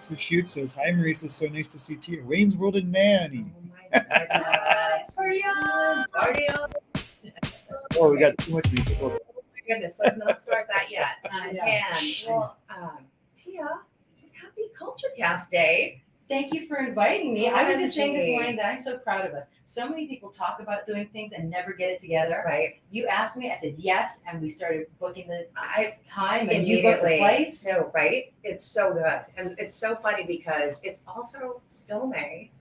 Lisa Shoots says, "Hi, Marisa. So nice to see Tia. Wayne's World and Nanny." Oh my goodness. Party on! Party on! Oh, we got too much music. Oh my goodness, let's not start that yet. Yeah. Well, Tia, happy CultureCast Day. Thank you for inviting me. I was just saying this OMG. morning that I'm so proud of us. So many people talk about doing things and never get it together. Right. You asked me, I said yes, and we started booking the I time, and you booked the immediately place. No, right? It's so good. And it's so funny because it's also still May.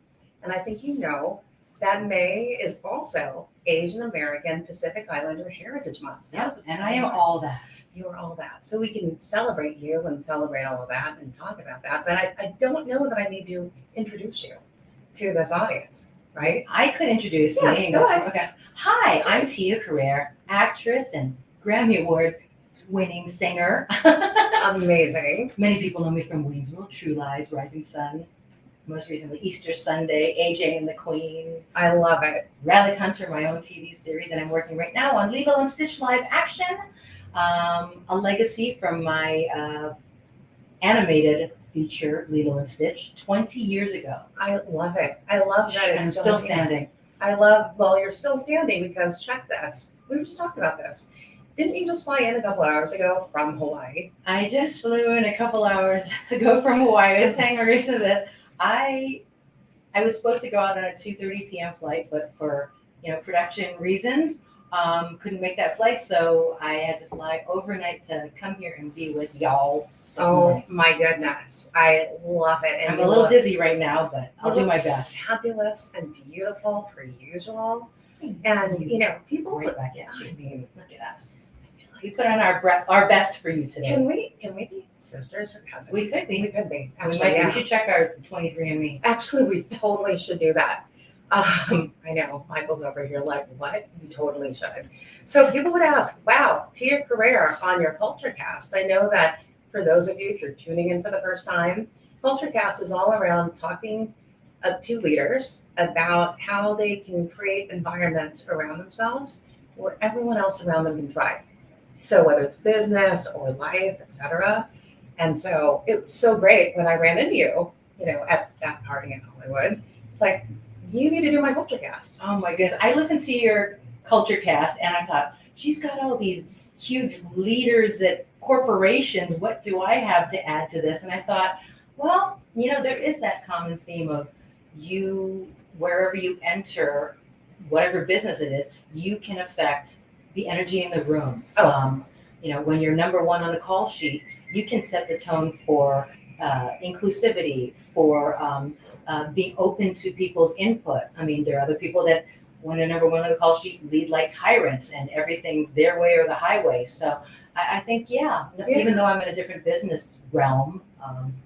And I think you know that May is also Asian American Pacific Islander Heritage Month. Yes, and I am all that. You're all that. So we can celebrate you and celebrate all of that and talk about that. But I don't know that I need to introduce you to this audience, right? I could introduce Yeah, me and go go. ahead. Okay. Hi, I'm Tia Carrere, actress and Grammy Award winning singer. Amazing. Many people know me from Wayne's World, True Lies, Rising Sun, most recently Easter Sunday, AJ and the Queen, I love it. Relic Hunter, my own TV series, and I'm working right now on Lilo and Stitch live action, a legacy from my animated feature Lilo and Stitch 20 years ago. I love it. I love that And I'm it's still here. standing. I love, well, you're still standing because check this. We were just talking about this. Didn't you just fly in a couple hours ago from Hawaii? I just flew in a couple hours ago from Hawaii. I was saying Marisa that I was supposed to go out on a 2:30 p.m. flight, but for production reasons, couldn't make that flight. So I had to fly overnight to come here and be with y'all this morning. My goodness. I love it. And I'm you a little look dizzy right now, but I'll do look my best. Fabulous and beautiful per usual. And people Right back at I you. mean, Look at us. We put on our best for you today. can we be sisters or cousins? We could be. We could be. We Actually, yeah. should check our 23andMe. Actually, we totally should do that. I know Michael's over here like, what? You totally should. So people would ask, wow, Tia Carrere on your CultureCast. I know that for those of you, if you're tuning in for the first time, CultureCast is all around talking to leaders about how they can create environments around themselves where everyone else around them can thrive. So whether it's business or life, etc. And so it's so great when I ran into you, at that party in Hollywood. It's like, you need to do my CultureCast. Oh my goodness. I listened to your CultureCast and I thought, she's got all these huge leaders at corporations. What do I have to add to this? And I thought, well, there is that common theme of you, wherever you enter, whatever business it is, you can affect the energy in the room. When you're number one on the call sheet, you can set the tone for inclusivity, for being open to people's input. I mean, there are other people that, when they're number one on the call sheet, lead like tyrants and everything's their way or the highway. So I think, even though I'm in a different business realm.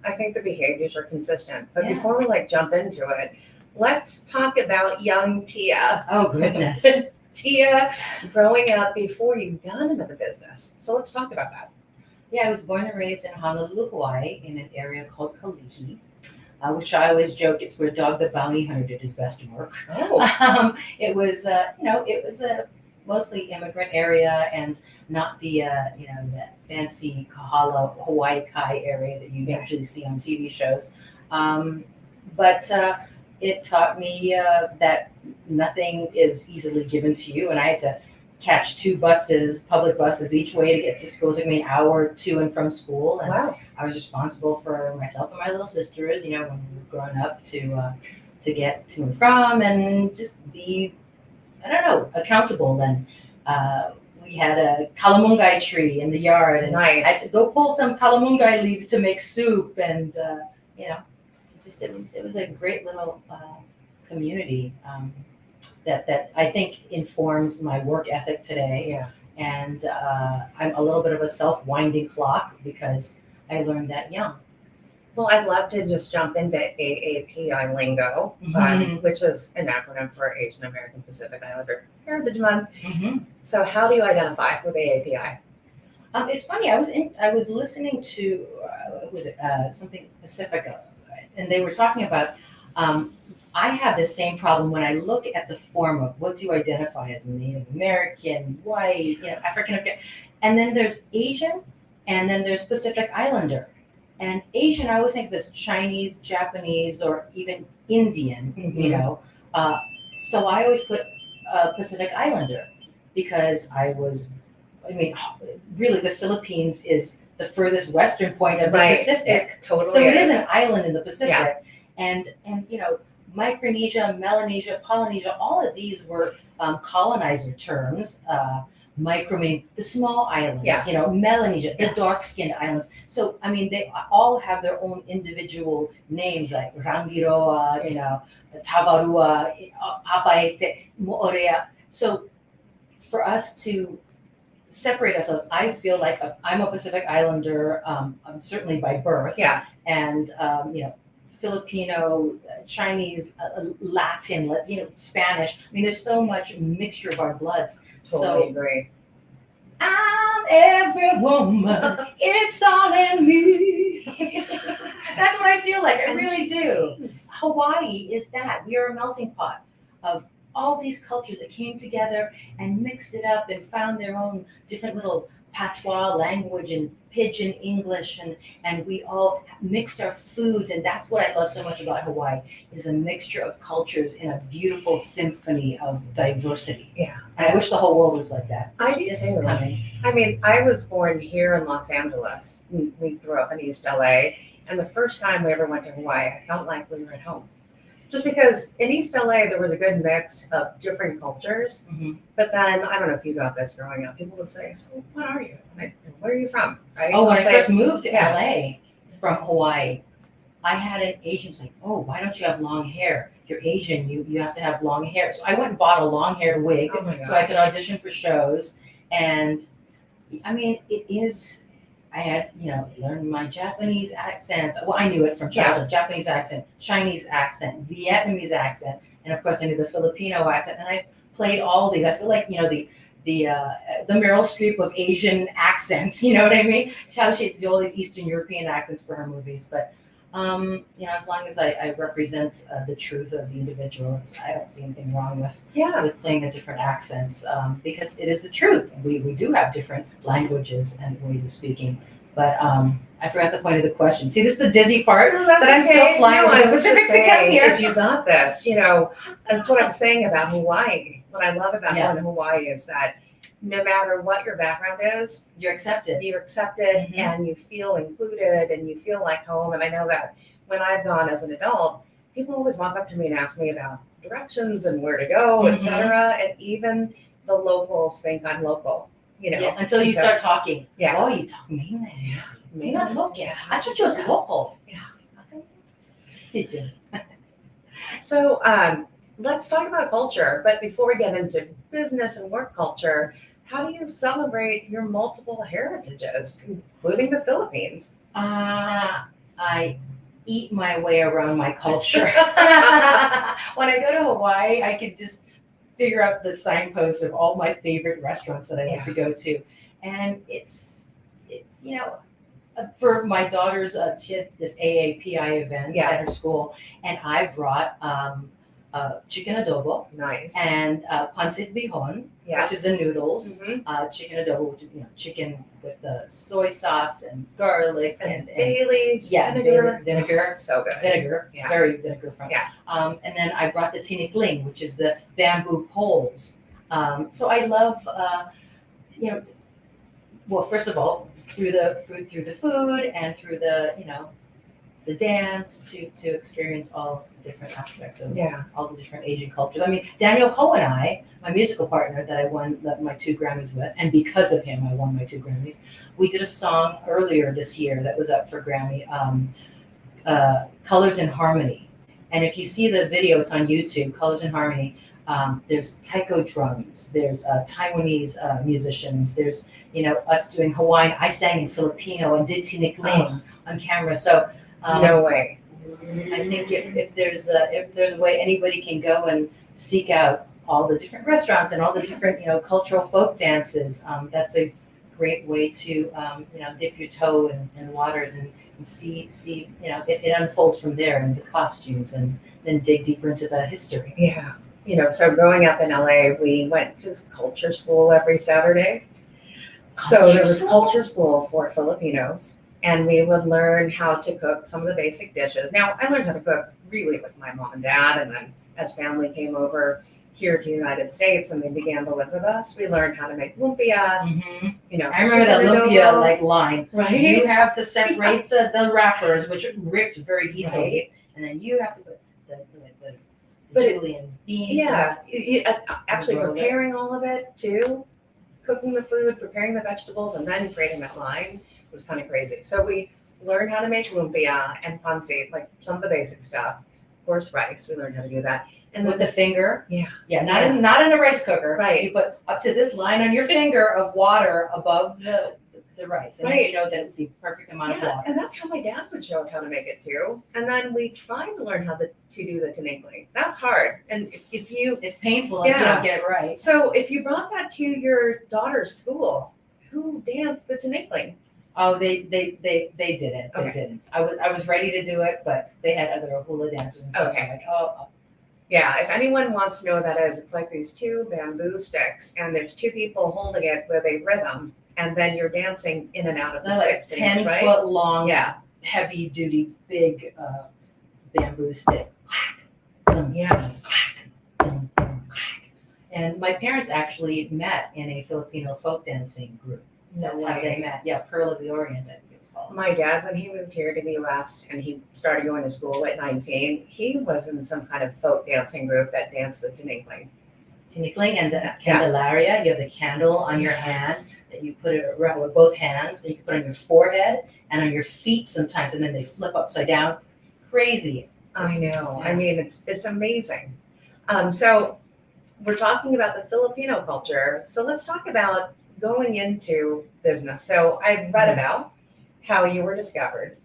I think the behaviors are consistent. But Yeah. before we jump into it, let's talk about young Tia. Oh, goodness. Tia growing up before you got into the business. So let's talk about that. Yeah, I was born and raised in Honolulu, Hawaii, in an area called Kalihi, which I always joke it's where Dog the Bounty Hunter did his best work. Oh, It was a mostly immigrant area and not the that fancy Kahala Hawaii Kai area that you usually see on TV shows. But it taught me that nothing is easily given to you, and I had to catch 2 buses, public buses, each way to get to school. It took me an hour to and from school, and wow. I was responsible for myself and my little sisters, when we were growing up, to get to and from and just be, accountable. And we had a kalamungai tree in the yard, and Nice. I had to go pull some kalamungai leaves to make soup, and it was a great little community that I think informs my work ethic today. Yeah. And I'm a little bit of a self-winding clock because I learned that young. Well, I'd love to just jump into AAPI lingo, which is an acronym for Asian American Pacific Islander Heritage Month. So how do you identify with AAPI? It's funny. I was listening to something Pacifica, and they were talking about. I have the same problem when I look at the form of what do you identify as Native American, white, African American, and then there's Asian, and then there's Pacific Islander. And Asian, I always think of as Chinese, Japanese, or even Indian, you Mhm. know. So I always put Pacific Islander because really the Philippines is the furthest western point of the Right. Pacific. It totally So it is. is an island in the Pacific. And you know, Micronesia, Melanesia, Polynesia, all of these were colonizer terms. Micro meaning the small islands, Yeah. you know, Melanesia, the Yeah. dark-skinned islands. So I mean, they all have their own individual names, like Rangiroa, you know, Tavarua, Papaete, Moorea. So for us to separate ourselves, I feel like I'm a Pacific Islander, I'm certainly by birth, Yeah. and you know, Filipino, Chinese, Latin, you know, Spanish. I mean, there's so much mixture of our bloods. Totally So agree. I'm every woman, it's all in me. That's what I feel like. I really do. Hawaii is that. We are a melting pot of all these cultures that came together and mixed it up and found their own different little patois language and pidgin English, and we all mixed our foods, and that's what I love so much about Hawaii is a mixture of cultures in a beautiful symphony of diversity. Yeah. And I wish the whole world was like that. I do It's too. coming. I mean, I was born here in Los Angeles. We grew up in East LA. And the first time we ever went to Hawaii, I felt like we were at home. Just because in East LA, there was a good mix of different cultures. Mhm. But then, I don't know if you got this growing up, people would say, so what are you? Like, where are you from? Right? Oh, when I I'd say, first moved to yeah. LA from Hawaii, I had an agent say, "Oh, why don't you have long hair? You're Asian. You have to have long hair." So I went and bought a long haired wig Oh my so I gosh. could audition for shows. And I mean, it is. I had, you know, learned my Japanese accent. Well, I knew it from childhood. Japanese accent, Chinese accent, Vietnamese accent, and of course I knew the Filipino accent. And I played all these. I feel like, you know, the Meryl Streep of Asian accents. You know what I mean? How she do all these Eastern European accents for her movies. But you know, as long as I represent the truth of the individual, I don't see anything wrong with playing the different accents, because it is the truth. We do have different languages and ways of speaking. But I forgot the point of the question. See, this is the dizzy part. No, that's But I'm still okay. flying No, over I the was just Pacific to come saying, here. if you got this, you know, that's what I'm saying about Hawaii. What I love about Yeah. going to Hawaii is that no matter what your background is, You're accepted. you're accepted Mhm. and you feel included and you feel like home. And I know that when I've gone as an adult, people always walk up to me and ask me about directions and where to go, Mhm. etc. And even the locals think I'm local, you know. Yeah, until you And so- start talking. Yeah. Oh, you talk mainland. Maybe. You're not local. I thought you was local. Yeah. Did you? So let's talk about culture. But before we get into business and work culture, how do you celebrate your multiple heritages, including the Philippines? I eat my way around my culture. When I go to Hawaii, I could just figure out the signpost of all my favorite restaurants that I like to go to, and it's you know, for my daughter's she had this AAPI event Yeah. at her school, and I brought chicken adobo Nice. and pancit bihon, Yes. which is the noodles. Mhm. Chicken adobo, which is, you know, chicken with the soy sauce and garlic And and Bailey's vinegar, So good. vinegar, Yeah. very vinegar from. Yeah. And then I brought the tinikling, which is the bamboo poles. So I love, you know, well, first of all, through the food and through the, you know, the dance to experience all different aspects of Yeah. all the different Asian cultures. I mean, Daniel Ho and I, my musical partner that I won my 2 Grammys with, and because of him, I won my 2 Grammys. We did a song earlier this year that was up for Grammy, Colors in Harmony. And if you see the video, it's on YouTube, Colors in Harmony. There's taiko drums, there's Taiwanese musicians, there's, you know, us doing Hawaiian. I sang in Filipino and did tinikling on camera. So No way. I think if there's a way anybody can go and seek out all the different restaurants and all the different, you know, cultural folk dances, that's a great way to you know, dip your toe in the waters and see you know, it unfolds from there, and the costumes, and then dig deeper into the history. Yeah. You know, so growing up in LA, we went to culture school every Saturday. So there was culture school for Filipinos and we would learn how to cook some of the basic dishes. Now, I learned how to cook really with my mom and dad, and then as family came over here to the United States and they began to live with us, we learned how to make lumpia. Mhm. You know, I remember that chicken lumpia adobo, like line. right? You have to separate Yes. the wrappers, which ripped very easily, Right. and then you have to put the But it- julienne beans. Yeah, actually Roll it. preparing all of it too, cooking the food, preparing the vegetables, and then creating that line was kind of crazy. So we learned how to make lumpia and pancit, like some of the basic stuff. Of course, rice, we learned how to do that. And with then the finger. Yeah. Yeah, not in a rice cooker. Right. You put up to this line on your finger of water above the rice. And then Right. you know that it's the perfect amount of yeah, water. and that's how my dad would show us how to make it too. And then we tried to learn how to do the tinigling. That's hard. And if you It's painful if you Yeah. don't get it right. so if you brought that to your daughter's school, who danced the tinigling? Oh, they didn't. They Okay. didn't. I was ready to do it, but they had other hula dancers and stuff. Okay. So I'm like, oh, Yeah, if anyone wants to know what that is, it's like these two bamboo sticks, and there's two people holding it with a rhythm, and then you're dancing in and out of the they're like sticks. pretty much, 10-foot long, Yeah, heavy duty, big bamboo stick. Boom, yes. boom, boom, and my parents actually met in a Filipino folk dancing group. That's how they met. Yeah, Pearl of the Orient, I think it was called. My dad, when he moved here to the US and he started going to school at 19, he was in some kind of folk dancing group that danced the tinigling. Tinigling and the Yeah. Candelaria. You have the candle on your hand that you put it around with both hands. That you can put on your forehead and on your feet sometimes, and then they flip upside down. Crazy. I know. Yeah. I mean, it's amazing. So we're talking about the Filipino culture. So let's talk about going into business. So I've read Mhm. about how you were discovered,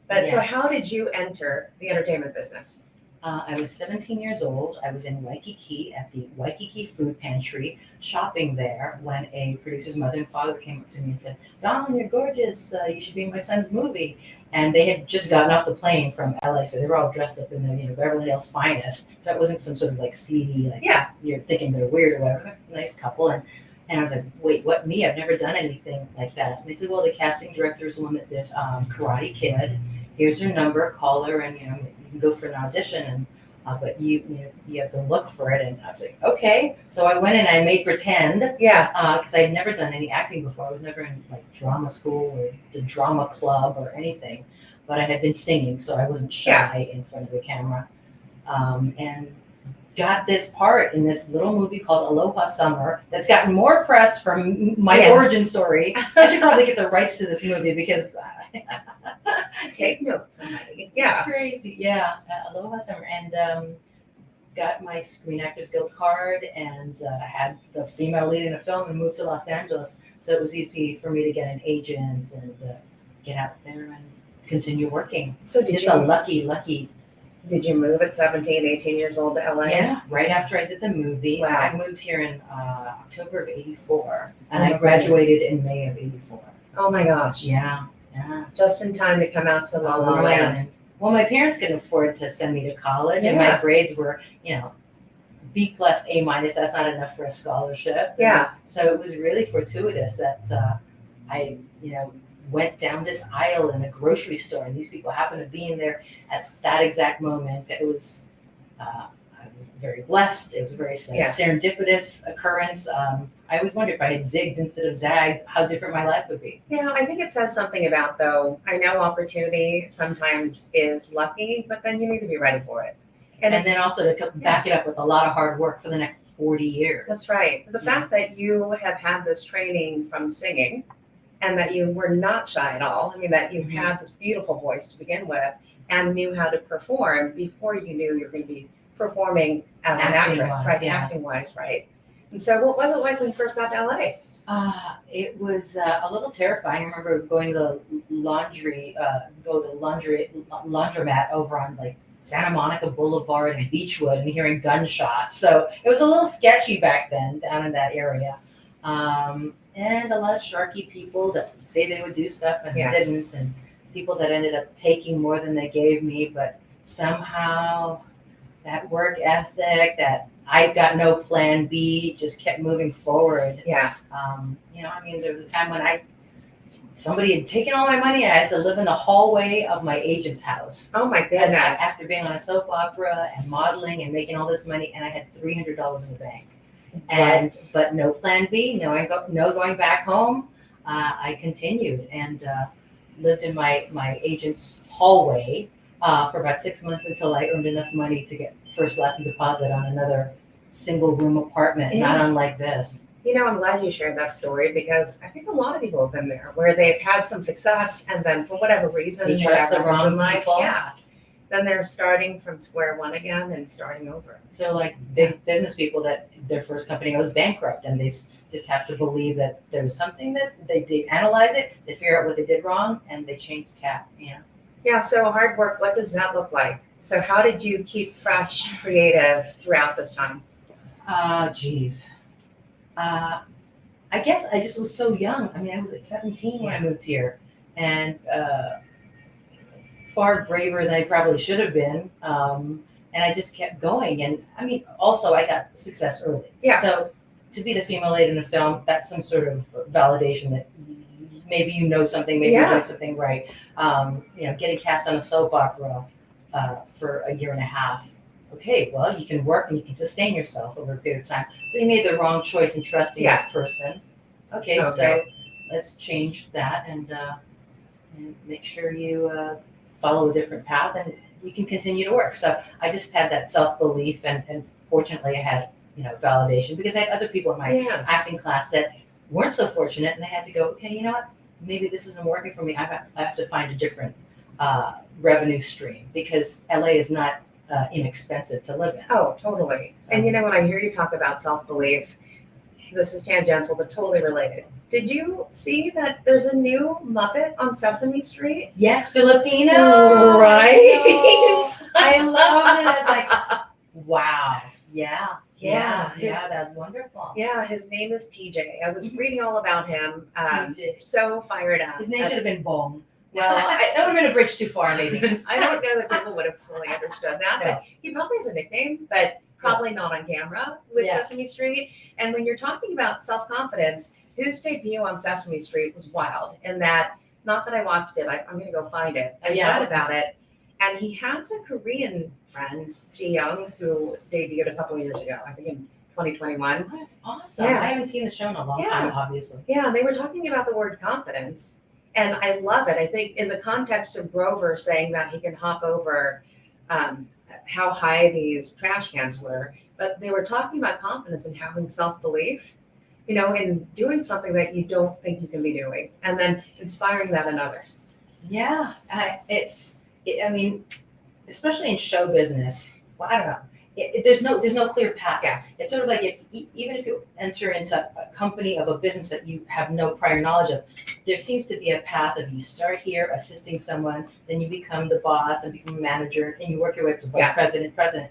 but so Yes. how did you enter the entertainment business? I was 17 years old. I was in Waikiki at the Waikiki Food Pantry shopping there when a producer's mother and father came up to me and said, "Dawn, you're gorgeous. You should be in my son's movie." And they had just gotten off the plane from LA, so they were all dressed up in their Beverly Hills finest. So it wasn't some sort of like seedy, like Yeah. you're thinking they're weird or whatever. Nice couple. And I was like, wait, what, me? I've never done anything like that. And they said, well, the casting director is the one that did Karate Kid. Here's her number, call her, and you can go for an audition. And but you have to look for it. And I was like, okay. So I went and I made pretend Yeah. because I had never done any acting before. I was never in like drama school or the drama club or anything. But I had been singing, so I wasn't shy in front of the camera. And got this part in this little movie called Aloha Summer that's gotten more press from my Yeah. origin story. I should probably get the rights to this movie because Take notes, somebody. it's Yeah. crazy. Yeah, Aloha Summer, and got my Screen Actors Guild card and had the female lead in a film and moved to Los Angeles. So it was easy for me to get an agent and get out there and continue working. So Just a lucky. did you move at 17, 18 years old to LA? Yeah, right after I did the movie. Wow. I moved here in October of '84, and Oh my I graduated in May of '84. Oh my gosh. Yeah. Just in time to come out to La La Land. Well, my parents could afford to send me to college, and my Yeah. grades were, B+, A-. That's not enough for a scholarship. Yeah. So it was really fortuitous that I, went down this aisle in a grocery store, and these people happened to be in there at that exact moment. It was, I was very blessed. It was a very serendipitous occurrence. I always wondered if I had zigged instead of zagged, how different my life would be. Yeah, I think it says something about, though, I know opportunity sometimes is lucky, but then you need to be ready for it. And it's- then also to back it up with a lot of hard work for the next 40 years. That's right. The fact that you have had this training from singing and that you were not shy at all, I mean, that you had this beautiful voice to begin with and knew how to perform before you knew you were going to be performing as an actress, Acting-wise, right? yeah. Acting-wise, right? And so what was it like when you first got to LA? It was a little terrifying. I remember going to the laundromat over on like Santa Monica Boulevard and Beechwood and hearing gunshots. So it was a little sketchy back then down in that area. And a lot of sharky people that say they would do stuff and Yeah. didn't, and people that ended up taking more than they gave me, but somehow that work ethic, that I've got no plan B, just kept moving forward. Yeah. There was a time when I somebody had taken all my money and I had to live in the hallway of my agent's house. Oh my Because goodness. after being on a soap opera and modeling and making all this money, and I had $300 in the bank. But no plan B, no going back home. I continued and lived in my agent's hallway for about 6 months until I earned enough money to get first lesson deposit on another single room apartment, not unlike this. You know, I'm glad you shared that story because I think a lot of people have been there where they've had some success and then for whatever reason, They trust the whatever happens wrong in life, people. yeah, then they're starting from square one again and starting over. So like big business people that their first company goes bankrupt and they just have to believe that there's something that they analyze it, they figure out what they did wrong and they change the tap, you know. Yeah, so hard work, what does that look like? So how did you keep fresh, creative throughout this time? Geez. I guess I just was so young. I mean, I was at 17 when I moved here and far braver than I probably should have been. And I just kept going. And I mean, also I got success early. Yeah. So to be the female lead in a film, that's some sort of validation that maybe you know something, maybe you're doing something right. Getting cast on a soap opera for a year and a half. Okay, well, you can work and you can sustain yourself over a period of time. So you made the wrong choice in trusting this person. Okay, so let's change that and make sure you follow a different path and you can continue to work. So I just had that self-belief and fortunately I had, validation because I had other people in my acting class that weren't so fortunate and they had to go, okay, you know what, maybe this isn't working for me. I have to find a different revenue stream because LA is not inexpensive to live in. Oh, totally. So. And when I hear you talk about self-belief, this is tangential but totally related. Did you see that there's a new Muppet on Sesame Street? Yes, Filipino. Right. I love it. I was like, wow. Yeah, that's wonderful. Yeah, his name is TJ. I was reading all about him. TJ. So fired up. His name should have been Bong. Well, that would have been a bridge too far, maybe. I don't know that people would have fully understood that, but he probably has a nickname, but probably not on camera with Sesame Street. And when you're talking about self-confidence, his debut on Sesame Street was wild in that, not that I watched it, I'm going to go find it. I read about it. And he has a Korean friend, Ji Young, who debuted a couple of years ago, I think in 2021. Oh, that's awesome. Yeah. I haven't seen the show in a long time, obviously. Yeah, they were talking about the word confidence. And I love it. I think in the context of Grover saying that he can hop over how high these trash cans were, but they were talking about confidence and having self-belief, in doing something that you don't think you can be doing, and then inspiring that in others. Yeah, I mean, especially in show business, well, I don't know. There's no clear path. Yeah. It's sort of like even if you enter into a company of a business that you have no prior knowledge of, there seems to be a path of you start here assisting someone, then you become the boss and become a manager, and you work your way up to vice president.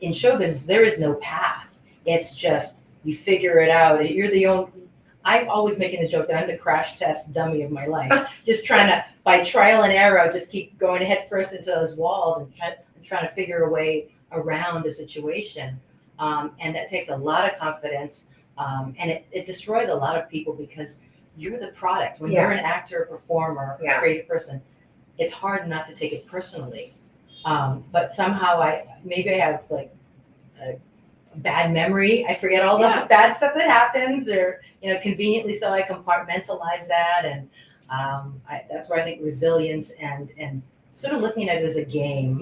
In show business, there is no path. It's just you figure it out. You're the only. I'm always making the joke that I'm the crash test dummy of my life, just trying to, by trial and error, just keep going head first into those walls and trying to figure a way around a situation. And that takes a lot of confidence. And it destroys a lot of people because you're the product. When you're an actor, performer, creative person, it's hard not to take it personally. But somehow I have like a bad memory. I forget all the bad stuff that happens, or conveniently so I compartmentalize that, and that's where I think resilience and sort of looking at it as a game,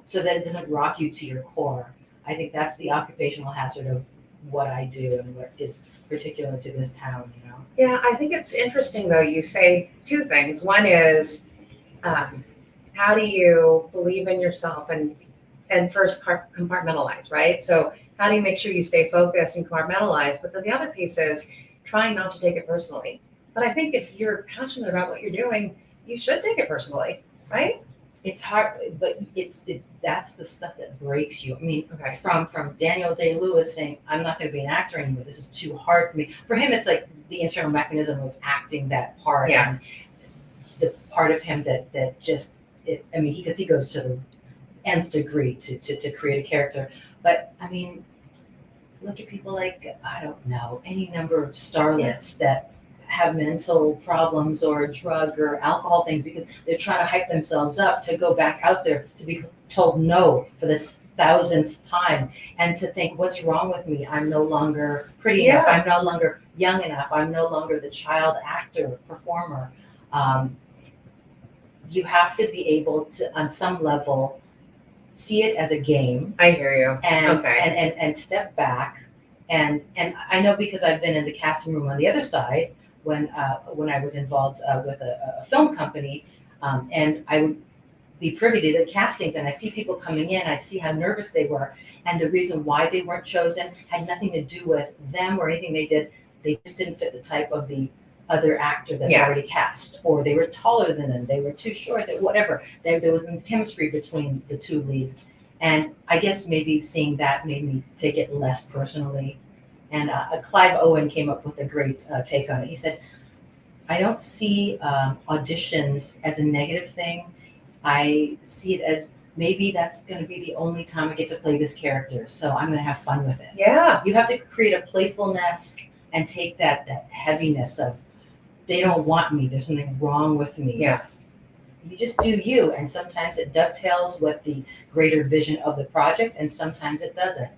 so that it doesn't rock you to your core. I think that's the occupational hazard of what I do and what is particular to this town. Yeah, I think it's interesting though. You say two things. One is, how do you believe in yourself and first compartmentalize, right? So how do you make sure you stay focused and compartmentalize? But then the other piece is trying not to take it personally. But I think if you're passionate about what you're doing, you should take it personally, right? It's hard, but that's the stuff that breaks you. I mean, from Daniel Day-Lewis saying, I'm not going to be an actor anymore. This is too hard for me. For him, it's like the internal mechanism of acting that part. And the part of him that just, because he goes to the nth degree to create a character. But I mean, look at people like, I don't know, any number of starlets that have mental problems or drug or alcohol things because they're trying to hype themselves up to go back out there to be told no for this 1000th time and to think, what's wrong with me? I'm no longer pretty enough. I'm no longer young enough. I'm no longer the child actor, performer. You have to be able to, on some level, see it as a game. I hear you. And Okay. and step back. And I know because I've been in the casting room on the other side when I was involved with a film company, and I would be privy to the castings, and I see people coming in. I see how nervous they were, and the reason why they weren't chosen had nothing to do with them or anything they did. They just didn't fit the type of the other actor that's already cast, or they were taller than them, they were too short, that whatever. There was no chemistry between the two leads, and I guess maybe seeing that made me take it less personally. And Clive Owen came up with a great take on it. He said, "I don't see auditions as a negative thing. I see it as maybe that's going to be the only time I get to play this character, so I'm going to have fun with it." Yeah. You have to create a playfulness and take that heaviness of, they don't want me, there's something wrong with me. Yeah. You just do you, and sometimes it dovetails with the greater vision of the project, and sometimes it doesn't.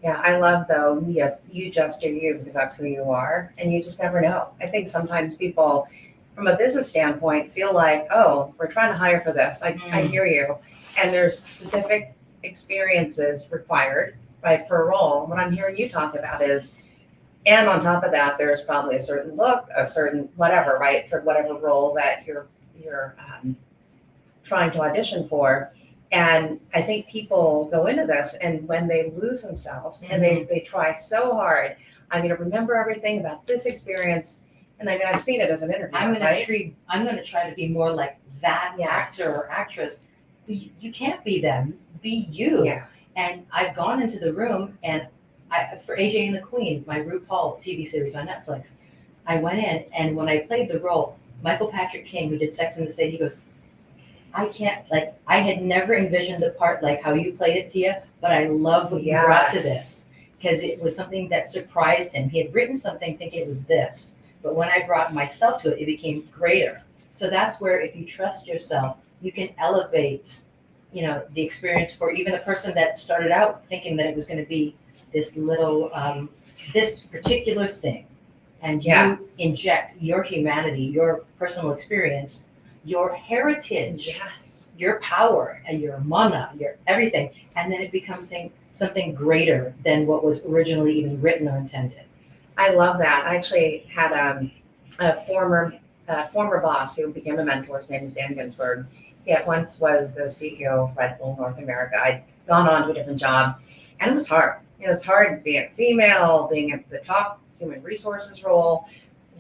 Yeah, I love though, yes, you just do you because that's who you are, and you just never know. I think sometimes people, from a business standpoint, feel like, oh, we're trying to hire for this. I hear you. And there's specific experiences required, right, for a role. What I'm hearing you talk about is, and on top of that, there's probably a certain look, a certain whatever, right, for whatever role that you're trying to audition for. And I think people go into this, and when they lose themselves and they try so hard, I'm going to remember everything about this experience. And I mean, I've seen it as an interview. I'm going to try to be more like that actor or actress. You can't be them. Be you. Yeah. And I've gone into the room, and for AJ and the Queen, my RuPaul TV series on Netflix, I went in, and when I played the role, Michael Patrick King, who did Sex and the City, he goes, I had never envisioned the part like how you played it, Tia, but I love what you brought to this, because it was something that surprised him. He had written something thinking it was this, but when I brought myself to it, it became greater. So that's where, if you trust yourself, you can elevate, the experience for even the person that started out thinking that it was going to be this little, this particular thing. And you inject your humanity, your personal experience, your heritage, your power, and your mana, your everything, and then it becomes something greater than what was originally even written or intended. I love that. I actually had a former boss who became a mentor. His name is Dan Ginsberg. He at once was the CEO of Red Bull North America. I'd gone on to a different job, and it was hard. It was hard being a female, being at the top human resources role,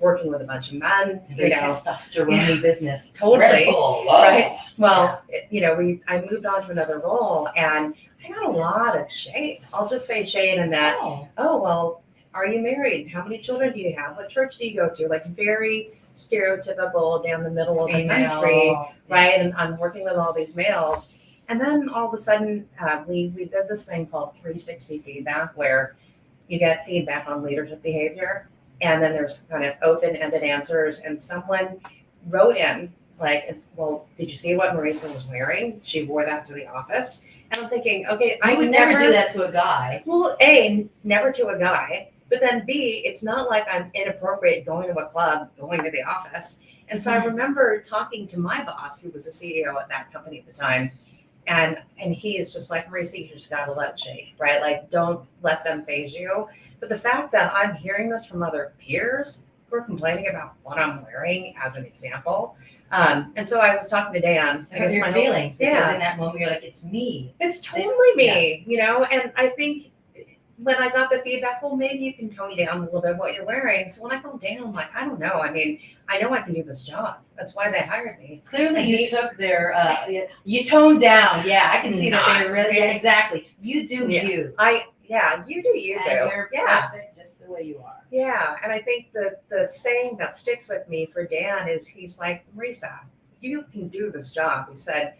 working with a bunch of men. Very testosterone business. Totally. Red Bull, right. Well, I moved on to another role, and I got a lot of shade. I'll just say shade in that, oh, well, are you married? How many children do you have? What church do you go to? Like very stereotypical down the middle of the country, right? And I'm working with all these males. And then all of a sudden, we did this thing called 360 feedback, where you get feedback on leadership behavior. And then there's kind of open-ended answers. And someone wrote in like, well, did you see what Marisa was wearing? She wore that to the office. And I'm thinking, okay, I would never do that to a guy. Well, A, never to a guy. But then B, it's not like I'm inappropriate going to a club, going to the office. And so I remember talking to my boss, who was the CEO at that company at the time. And he is just like, Marisa, you just got to let it shake, right? Like, don't let them phase you. But the fact that I'm hearing this from other peers who are complaining about what I'm wearing as an example. And so I was talking to Dan. Hurt your feelings, because in that moment you're like, it's me. It's totally me, and I think when I got the feedback, well, maybe you can tone down a little bit what you're wearing. So when I go down, I'm like, I don't know. I mean, I know I can do this job. That's why they hired me. Clearly you took their, you toned down. Yeah, I can see that they really, exactly. You do you. You do you, and you're perfect just the way you are. Yeah, and I think the saying that sticks with me for Dan is, he's like, Marisa, you can do this job. He said,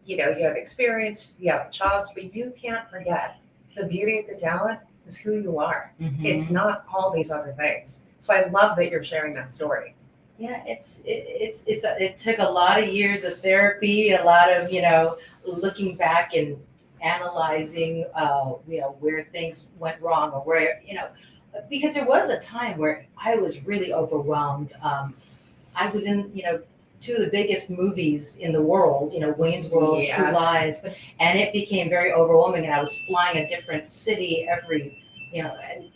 you have experience, you have chops, but you can't forget the beauty of your talent is who you are. Mm-hmm. It's not all these other things. So I love that you're sharing that story. Yeah, it took a lot of years of therapy, a lot of, looking back and analyzing, where things went wrong or where, because there was a time where I was really overwhelmed. I was in, two of the biggest movies in the world, Wayne's World, Yeah. True Lies, and it became very overwhelming. And I was flying a different city every, and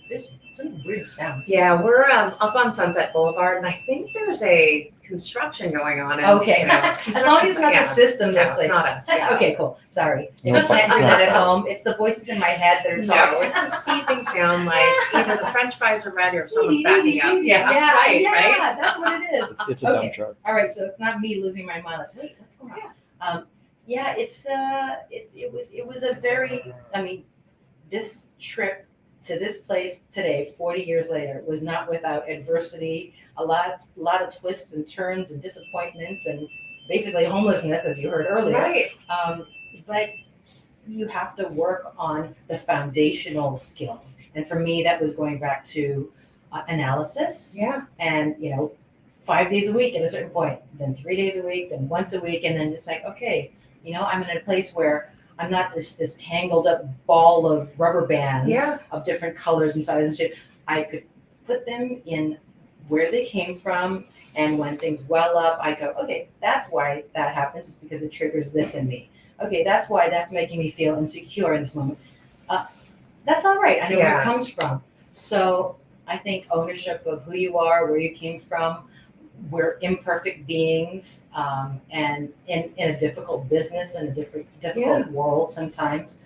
there's some weird sound. Yeah, we're up on Sunset Boulevard, and I think there's a construction going on. And, Okay, as long as it's not the system that's it's like. not us. Yeah. Okay, cool. Sorry. No, It's not it's not. internet at home. It's the voices in my head that are talking. No, it's this beeping sound like either the French fries are ready or someone's backing up. Yeah, right. That's what it is. It's a dump Okay. truck. All right, so it's not me losing my mind. Like, wait, what's going on? It was a very. I mean, this trip to this place today, 40 years later, was not without adversity. A lot of twists and turns and disappointments and basically homelessness, as you heard earlier. Right. But you have to work on the foundational skills, and for me, that was going back to analysis. Yeah. And 5 days a week at a certain point, then 3 days a week, then once a week, and then just like, okay, I'm in a place where I'm not this tangled up ball of rubber bands Yeah. of different colors and sizes and shit. I could put them in where they came from, and when things well up, I go, okay, that's why that happens, is because it triggers this in me. Okay, that's why that's making me feel insecure in this moment. That's all right. I know where it comes from. So I think ownership of who you are, where you came from. We're imperfect beings, and in a difficult business and a difficult world sometimes.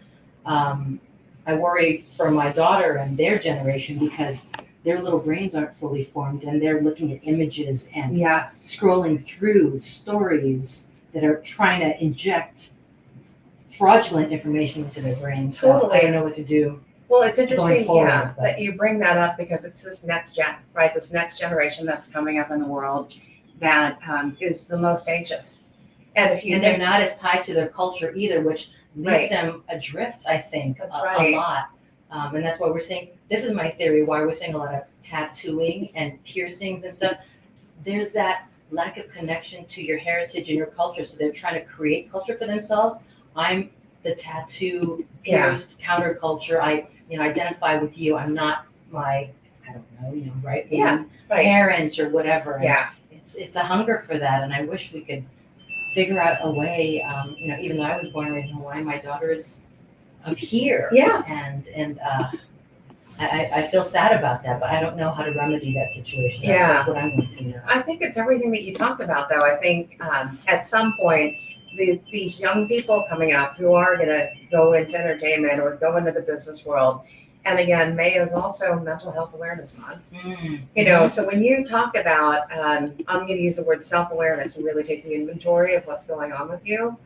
I worry for my daughter and their generation because their little brains aren't fully formed, and they're looking at images and scrolling through stories that are trying to inject fraudulent information into their brains. So Totally. I don't know what to do. Well, it's interesting, forward, but- that you bring that up because it's this next gen, right? This next generation that's coming up in the world that is the most anxious. And if you And they're not as tied to their culture either, which leaves them adrift, I think, That's a right. lot. And that's why we're seeing, this is my theory, why we're seeing a lot of tattooing and piercings and stuff. There's that lack of connection to your heritage and your culture. So they're trying to create culture for themselves. I'm the tattoo pierced counterculture. I identify with you. I'm not my, I don't know, right wing parent or whatever. And it's a hunger for that, and I wish we could figure out a way. Even though I was born and raised in Hawaii, my daughter is of here. Yeah. And I feel sad about that, but I don't know how to remedy that situation. That's what I'm going to know. I think it's everything that you talked about, though. I think at some point, these young people coming up who are going to go into entertainment or go into the business world. And again, May is also Mental Health Awareness Month. So when you talk about, I'm going to use the word self-awareness and really take the inventory of what's going on with you.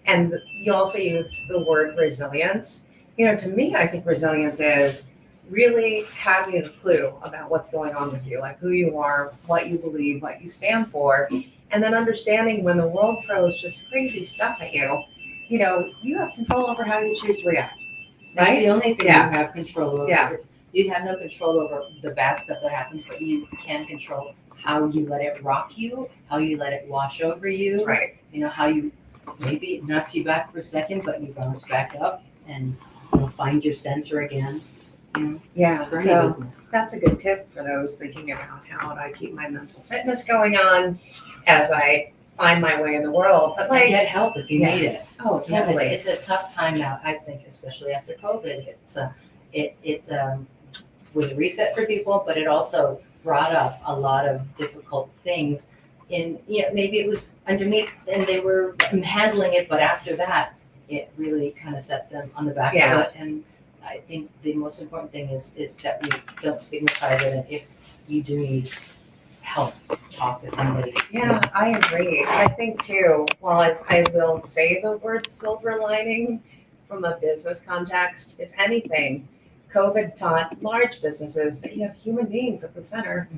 And you also use the word resilience. To me, I think resilience is really having a clue about what's going on with you, like who you are, what you believe, what you stand for. And then understanding when the world throws just crazy stuff at you, you have control over how you choose to react. That's Right? the only thing you have control over. Yeah. You have no control over the bad stuff that happens, but you can control how you let it rock you, how you let it wash over you. Right. How you maybe it knocks you back for a second, but you bounce back up and find your center again. Yeah. For any So business. that's a good tip for those thinking about how do I keep my mental fitness going on as I find my way in the world. But And get help if you need it. oh, Yeah, totally. it's a tough time now, I think, especially after COVID. It was a reset for people, but it also brought up a lot of difficult things. Maybe it was underneath and they were handling it, but after that, it really kind of set them on the back foot. And I think the most important thing is that we don't stigmatize it. And if you do need help, talk to somebody. Yeah, I agree. I think too, while I will say the word silver lining from a business context, if anything, COVID taught large businesses that you have human beings at the center.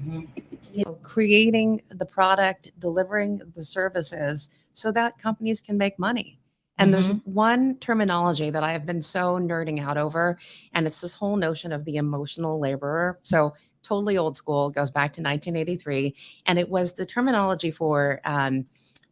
Creating the product, delivering the services so that companies can make money. And there's one terminology that I have been so nerding out over, and it's this whole notion of the emotional laborer. So totally old school, goes back to 1983. And it was the terminology for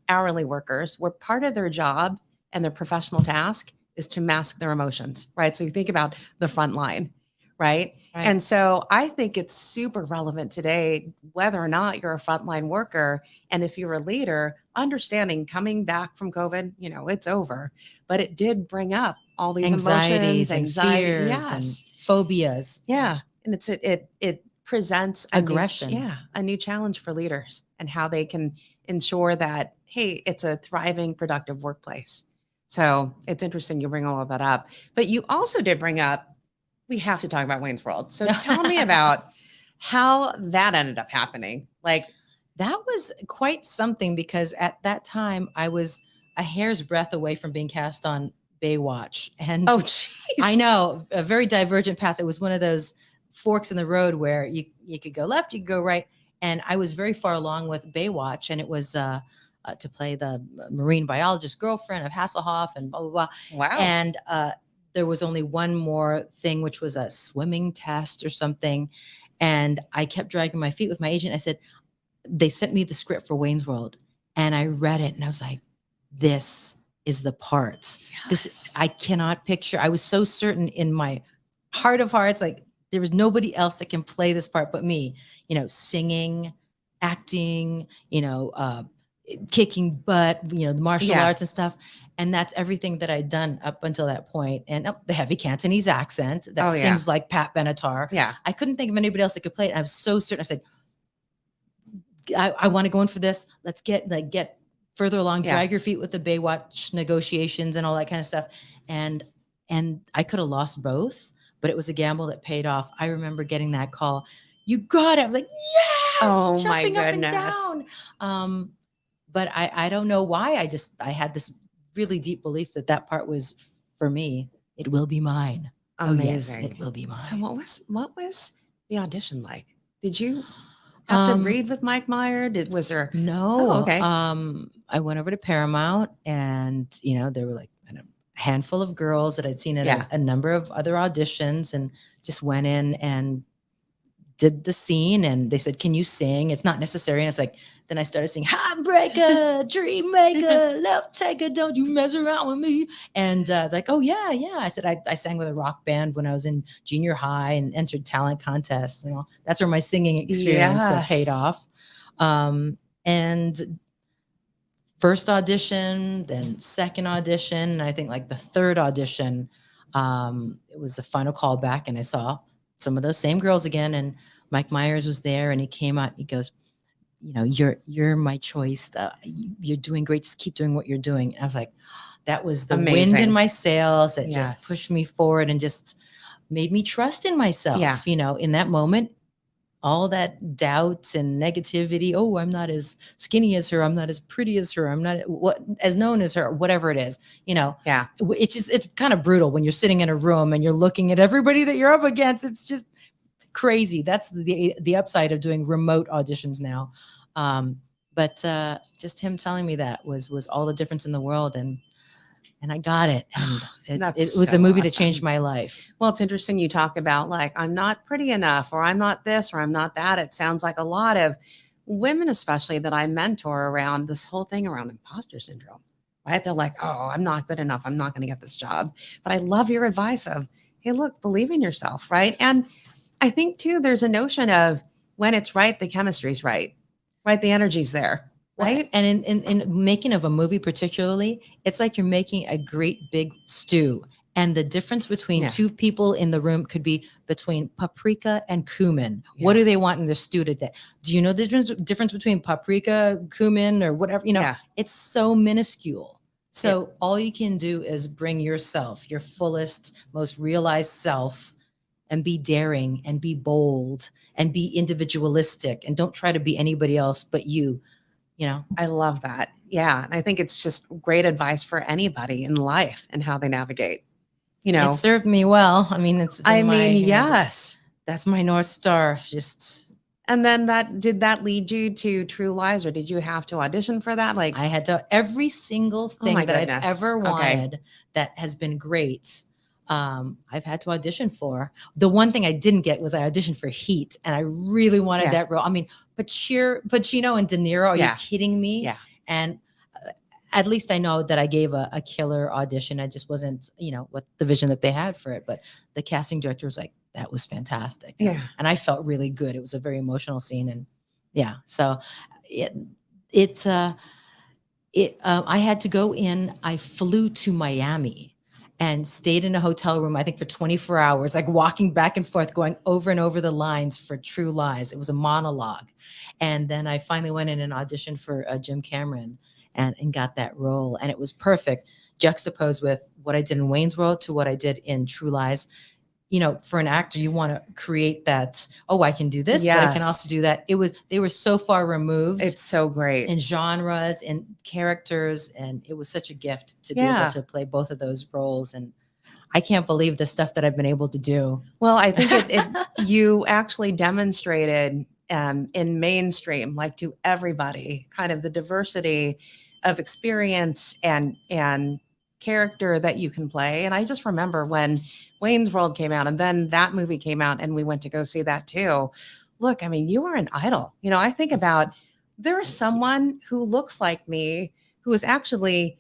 hourly workers, where part of their job and their professional task is to mask their emotions, right? So you think about the front line, right? And so I think it's super relevant today, whether or not you're a frontline worker. And if you're a leader, understanding coming back from COVID, it's over, but it did bring up all these anxieties emotions, and fears yes. and phobias. Yeah. And it presents aggression. A new challenge for leaders and how they can ensure that, hey, it's a thriving, productive workplace. So it's interesting you bring all of that up. But you also did bring up, we have to talk about Wayne's World. So tell me about how that ended up happening. Like, that was quite something, because at that time I was a hair's breadth away from being cast on Baywatch. And oh, geez. I know, a very divergent path. It was one of those forks in the road where you could go left, you could go right. And I was very far along with Baywatch, and it was to play the marine biologist girlfriend of Hasselhoff and blah, blah, blah. Wow. And there was only one more thing, which was a swimming test or something. And I kept dragging my feet with my agent. I said, they sent me the script for Wayne's World, and I read it and I was like, this is the part. Yes. I cannot picture. I was so certain in my heart of hearts, like there was nobody else that can play this part but me, singing, acting, kicking butt, the martial arts and stuff. And that's everything that I'd done up until that point. And the heavy Cantonese accent that sings like Pat Benatar. Yeah. I couldn't think of anybody else that could play it. And I was so certain. I said, I want to go in for this. Let's get further along, drag your feet with the Baywatch negotiations and all that kind of stuff. And I could have lost both, but it was a gamble that paid off. I remember getting that call. You got it. I was like, yes, oh jumping my up and goodness. down. But I don't know why. I had this really deep belief that part was for me. It will be mine. Amazing. Oh, yes, it will be mine. So what was the audition like? Did you have to read with Mike Meyer? Was there? No. Oh, okay. I went over to Paramount, and there were like a handful of girls that I'd seen at a number of other auditions, and just went in and did the scene. And they said, "Can you sing?" It's not necessary. And it's like, then I started singing, "Heartbreaker, dream maker, love taker, don't you mess around with me." And like, "Oh yeah, yeah." I said, I sang with a rock band when I was in junior high and entered talent contests and all. That's where my singing experience paid off. And first audition, then second audition, and I think like the third audition, it was the final callback, and I saw some of those same girls again. And Mike Myers was there, and he came out. He goes, "You're my choice. You're doing great. Just keep doing what you're doing." And I was like, that was the Amazing. wind in my sails that just pushed me forward and just made me trust in myself. In that moment, all that doubt and negativity. Oh, I'm not as skinny as her. I'm not as pretty as her. I'm not as known as her. Whatever it is, it's kind of brutal when you're sitting in a room and you're looking at everybody that you're up against. It's just crazy. That's the upside of doing remote auditions now. But just him telling me that was all the difference in the world. And I got it. And it was a movie that changed my life. Well, it's interesting you talk about like, I'm not pretty enough, or I'm not this, or I'm not that. It sounds like a lot of women, especially that I mentor, around this whole thing around imposter syndrome, right? They're like, oh, I'm not good enough. I'm not going to get this job. But I love your advice of, hey, look, believe in yourself, right? And I think too, there's a notion of when it's right, the chemistry's right? The energy's there. Right. And in making of a movie, particularly, it's like you're making a great big stew. And the difference between two people in the room could be between paprika and cumin. Yeah. What do they want in their stew today? Do you know the difference between paprika, cumin, or whatever? It's so minuscule. So all you can do is bring yourself, your fullest, most realized self, and be daring and be bold and be individualistic, and don't try to be anybody else but you. I love that. Yeah. And I think it's just great advice for anybody in life and how they navigate. It served me well. I mean, yes, that's my North Star. Just And then did that lead you to True Lies, or did you have to audition for that? Like, I had to every single Oh my thing that I've goodness. ever Okay. wanted that has been great. I've had to audition for. The one thing I didn't get was I auditioned for Heat, and I really wanted Yeah. that role. I mean, Pacino and De Niro. Are Yeah. you kidding me? Yeah. And at least I know that I gave a killer audition. I just wasn't, what the vision that they had for it. But the casting director was like, "That was fantastic." Yeah. And I felt really good. It was a very emotional scene, and yeah. So I had to go in. I flew to Miami and stayed in a hotel room, I think for 24 hours, like walking back and forth, going over and over the lines for True Lies. It was a monologue. And then I finally went in and auditioned for Jim Cameron and got that role. And it was perfect, juxtaposed with what I did in Wayne's World to what I did in True Lies. For an actor, you want to create that, oh, I can do this, but I can Yes. also do that. They were so far removed It's so great. in genres and characters, and it was such a gift to be Yeah. able to play both of those roles. And I can't believe the stuff that I've been able to do. Well, I think you actually demonstrated in mainstream, like to everybody, kind of the diversity of experience and character that you can play. And I just remember when Wayne's World came out, and then that movie came out, and we went to go see that too. Look, I mean, you are an idol. I think about there's someone who looks like me who is actually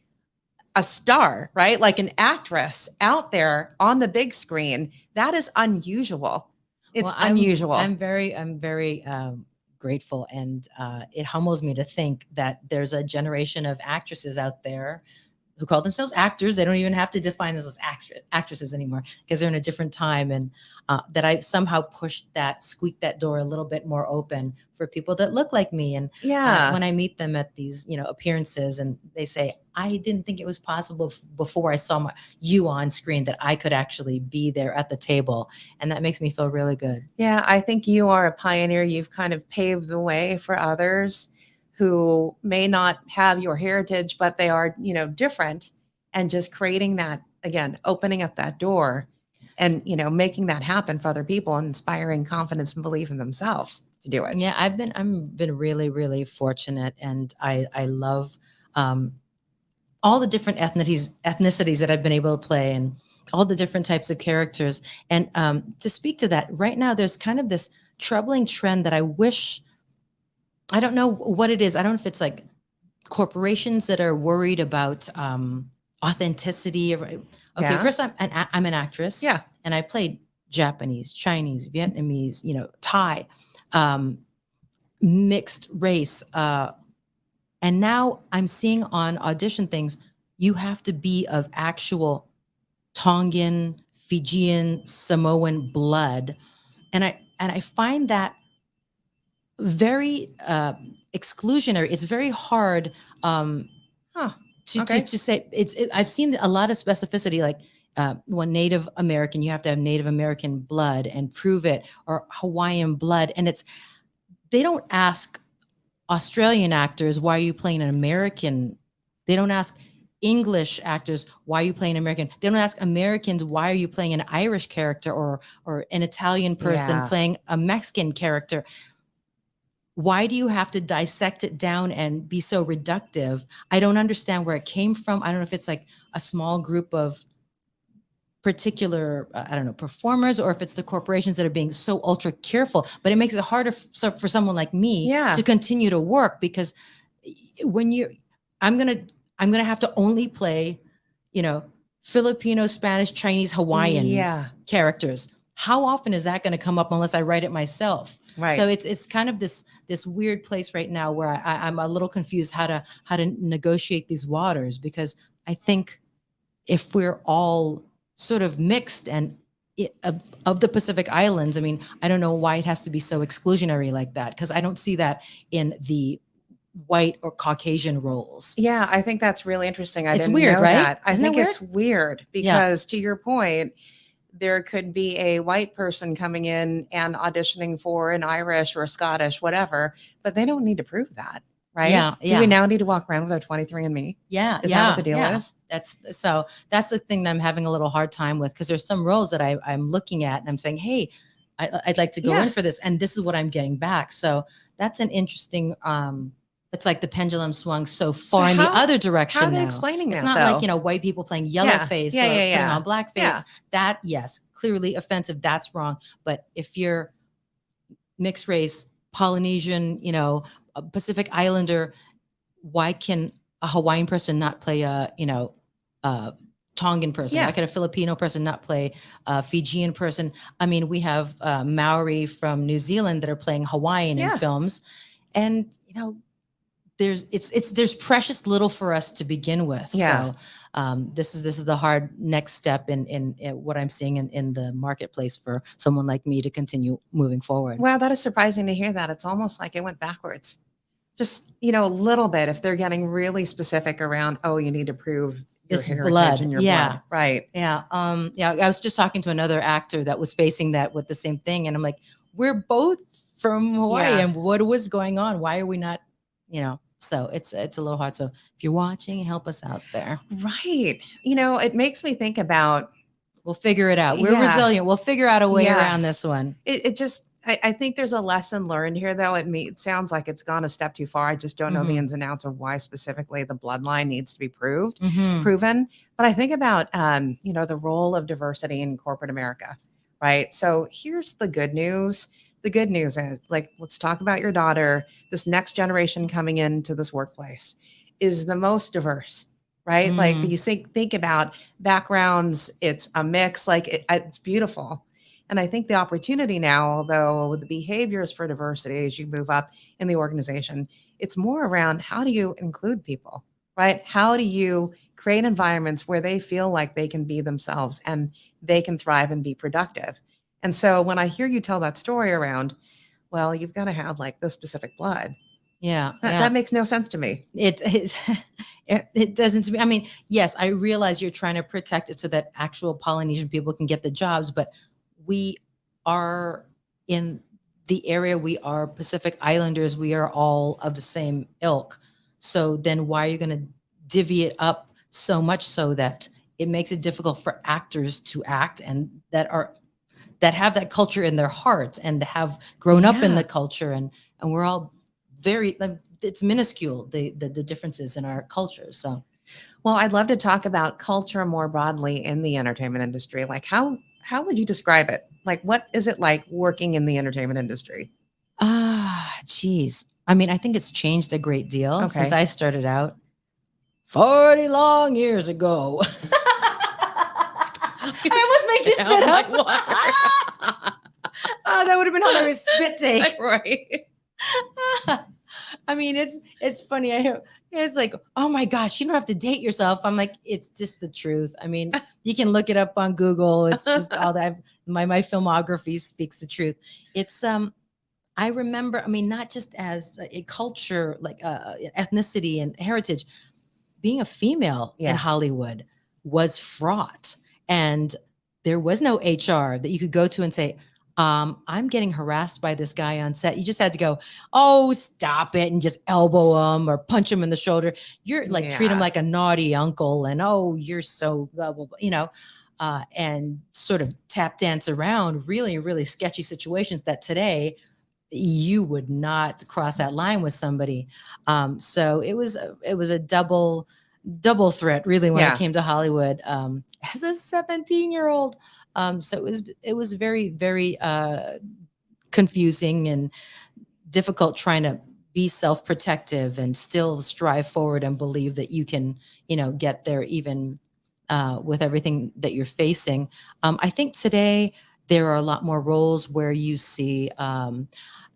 a star, right? Like an actress out there on the big screen. That is unusual. It's Well, unusual. I'm very grateful, and it humbles me to think that there's a generation of actresses out there who call themselves actors. They don't even have to define themselves as actresses anymore, because they're in a different time. And that I somehow squeaked that door a little bit more open for people that look like me. And Yeah. when I meet them at these, appearances, and they say, "I didn't think it was possible before I saw you on screen that I could actually be there at the table." And that makes me feel really good. Yeah, I think you are a pioneer. You've kind of paved the way for others who may not have your heritage, but they are, different, and just creating that, again, opening up that door and, making that happen for other people and inspiring confidence and belief in themselves to do it. Yeah, I'm been really, really fortunate, and I love all the different ethnicities that I've been able to play, and all the different types of characters. And to speak to that, right now there's kind of this troubling trend that I don't know what it is. I don't know if it's like corporations that are worried about authenticity. Okay, Yeah. first I'm an actress. Yeah. And I played Japanese, Chinese, Vietnamese, Thai, mixed race. And now I'm seeing on audition things, you have to be of actual Tongan, Fijian, Samoan blood. And I find that very exclusionary. It's very hard Okay. to say. I've seen a lot of specificity, like when Native American, you have to have Native American blood and prove it, or Hawaiian blood. And they don't ask Australian actors, "Why are you playing an American?" They don't ask English actors, "Why are you playing American?" They don't ask Americans, "Why are you playing an Irish character or an Italian person Yeah. playing a Mexican character?" Why do you have to dissect it down and be so reductive? I don't understand where it came from. I don't know if it's like a small group of particular, performers, or if it's the corporations that are being so ultra careful, but it makes it harder for someone like me Yeah. to continue to work, because I'm going to have to only play, Filipino, Spanish, Chinese, Hawaiian Yeah. characters. How often is that going to come up unless I write it myself? Right. So it's kind of this weird place right now where I'm a little confused how to negotiate these waters, because I think if we're all sort of mixed and of the Pacific Islands, I mean, I don't know why it has to be so exclusionary like that, because I don't see that in the white or Caucasian roles. Yeah, I think that's really interesting. I It's didn't weird, know right? that. I Isn't that think it's weird Yeah. because, to your point, there could be a white person coming in and auditioning for an Irish or a Scottish, whatever, but they don't need to prove that, right? Yeah, Do yeah. we now need to walk around with our 23andMe? Yeah. Is that what the deal yeah. is? That's the thing that I'm having a little hard time with, because there's some roles that I'm looking at and I'm saying, "Hey, I'd like to go Yeah. in for this, and this is what I'm getting back. So that's an interesting. It's like the pendulum swung so far in the other direction. How are they now. explaining It's that? not though? like, you know, white people playing yellow Yeah. face Yeah, or yeah, putting yeah. on blackface. Yeah. That, yes, clearly offensive. That's wrong. But if you're mixed race, Polynesian, you know, a Pacific Islander, why can a Hawaiian person not play a, you know, Tongan person? Yeah. Why could a Filipino person not play a Fijian person? I mean, we have Maori from New Zealand that are playing Hawaiian in Yeah. films, and you know, there's precious little for us to begin with. Yeah. So this is the hard next step in what I'm seeing in the marketplace for someone like me to continue moving forward. Wow, that is surprising to hear that. It's almost like it went backwards. Just, you know, a little bit if they're getting really specific around, oh, you need to prove your It's heritage blood. and your Yeah. blood. Right. Yeah. Yeah. I was just talking to another actor that was facing that with the same thing. And I'm like, we're both from Hawaii. Yeah. And what was going on? Why are we not, you know? So it's a little hard. So if you're watching, help us out there. Right. You know, it makes me think about We'll figure it out. We're Yeah. resilient. We'll figure out a way around Yes. this one. it just I think there's a lesson learned here though. It sounds like it's gone a step too far. I just don't know the Mhm. ins and outs of why specifically the bloodline needs to be Mhm. proven. But I think about you know, the role of diversity in corporate America, right? So here's the good news. The good news is, like, let's talk about your daughter. This next generation coming into this workplace is the most diverse, right? Like Mm. you think about backgrounds, it's a mix, like it's beautiful. And I think the opportunity now, although with the behaviors for diversity as you move up in the organization, it's more around how do you include people, right? How do you create environments where they feel like they can be themselves and they can thrive and be productive? And so when I hear you tell that story around, well, you've got to have like this specific blood, Yeah. that makes no sense to me. It doesn't to me. I mean, yes, I realize you're trying to protect it so that actual Polynesian people can get the jobs, but we are in the area, we are Pacific Islanders, we are all of the same ilk. So then why are you going to divvy it up so much so that it makes it difficult for actors to act and that have that culture in their hearts and have grown up in Yeah. the culture, and we're all very, it's minuscule, the differences in our cultures. So Well, I'd love to talk about culture more broadly in the entertainment industry. Like how would you describe it? Like what is it like working in the entertainment industry? geez, I mean, I think it's changed a great deal since Okay. I started out 40 long years ago. I almost made you spit Sound like up. water. Oh, that would have been hilarious spit take. Right. I mean, it's funny. It's like, oh my gosh, you don't have to date yourself. I'm like, it's just the truth. I mean, you can look it up on Google. It's just all that. My filmography speaks the truth. It's I remember. I mean, not just as a culture, like ethnicity and heritage. Being a female Yeah. in Hollywood was fraught, and there was no HR that you could go to and say, I'm getting harassed by this guy on set. You just had to go, oh, stop it, and just elbow him or punch him in the shoulder. You're like, treat him Yeah. like a naughty uncle, and oh, you're so blah, blah, blah, you know, and sort of tap dance around really, really sketchy situations that today you would not cross that line with somebody. So it was a double threat really when Yeah. it came to Hollywood as a 17-year-old. So it was very, very confusing and difficult trying to be self-protective and still strive forward and believe that you can, you know, get there even with everything that you're facing. I think today there are a lot more roles where you see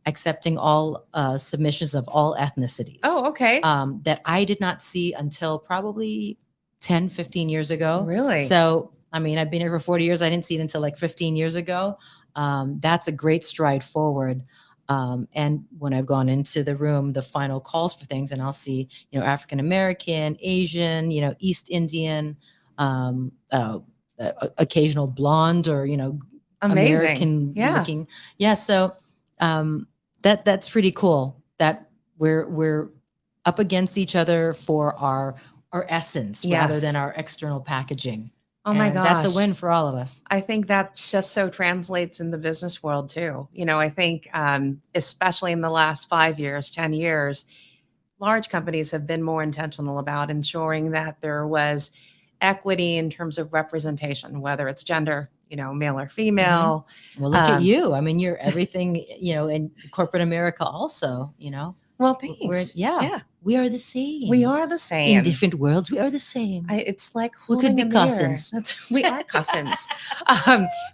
accepting all submissions of all ethnicities. Oh, okay. That I did not see until probably 10, 15 years ago. Really? So, I mean, I've been here for 40 years. I didn't see it until like 15 years ago. That's a great stride forward. And when I've gone into the room, the final calls for things, and I'll see, you know, African American, Asian, you know, East Indian, occasional blonde or, you know, Amazing. American Yeah. looking. Yeah. So that's pretty cool that we're up against each other for our essence rather than Yes. our external packaging. Oh my And that's a gosh. win for all of us. I think that just so translates in the business world too. I think, especially in the last 5 years, 10 years, large companies have been more intentional about ensuring that there was equity in terms of representation, whether it's gender, male or female. Well, look at Um, you. I mean, you're everything, in corporate America also, well, We're, thanks. yeah, Yeah, we are the same. we are the In same. different worlds, we are the same. It's like We could holding be a mirror. cousins. We are cousins.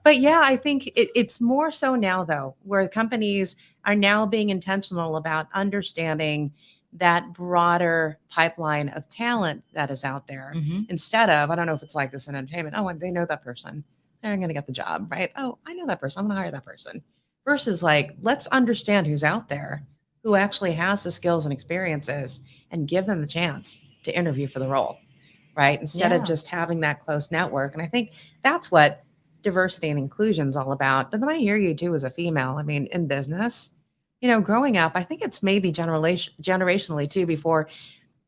But yeah, I think it's more so now, though, where companies are now being intentional about understanding that broader pipeline of talent that is out there. Mhm. Instead of, I don't know if it's like this in entertainment. Oh, they know that person. They're going to get the job, right? Oh, I know that person. I'm going to hire that person. Versus like, let's understand who's out there, who actually has the skills and experiences, and give them the chance to interview for the role, right? Instead of Yeah. just having that close network. And I think that's what diversity and inclusion is all about. But then I hear you too as a female. I mean, in business, growing up, I think it's maybe generationally too, before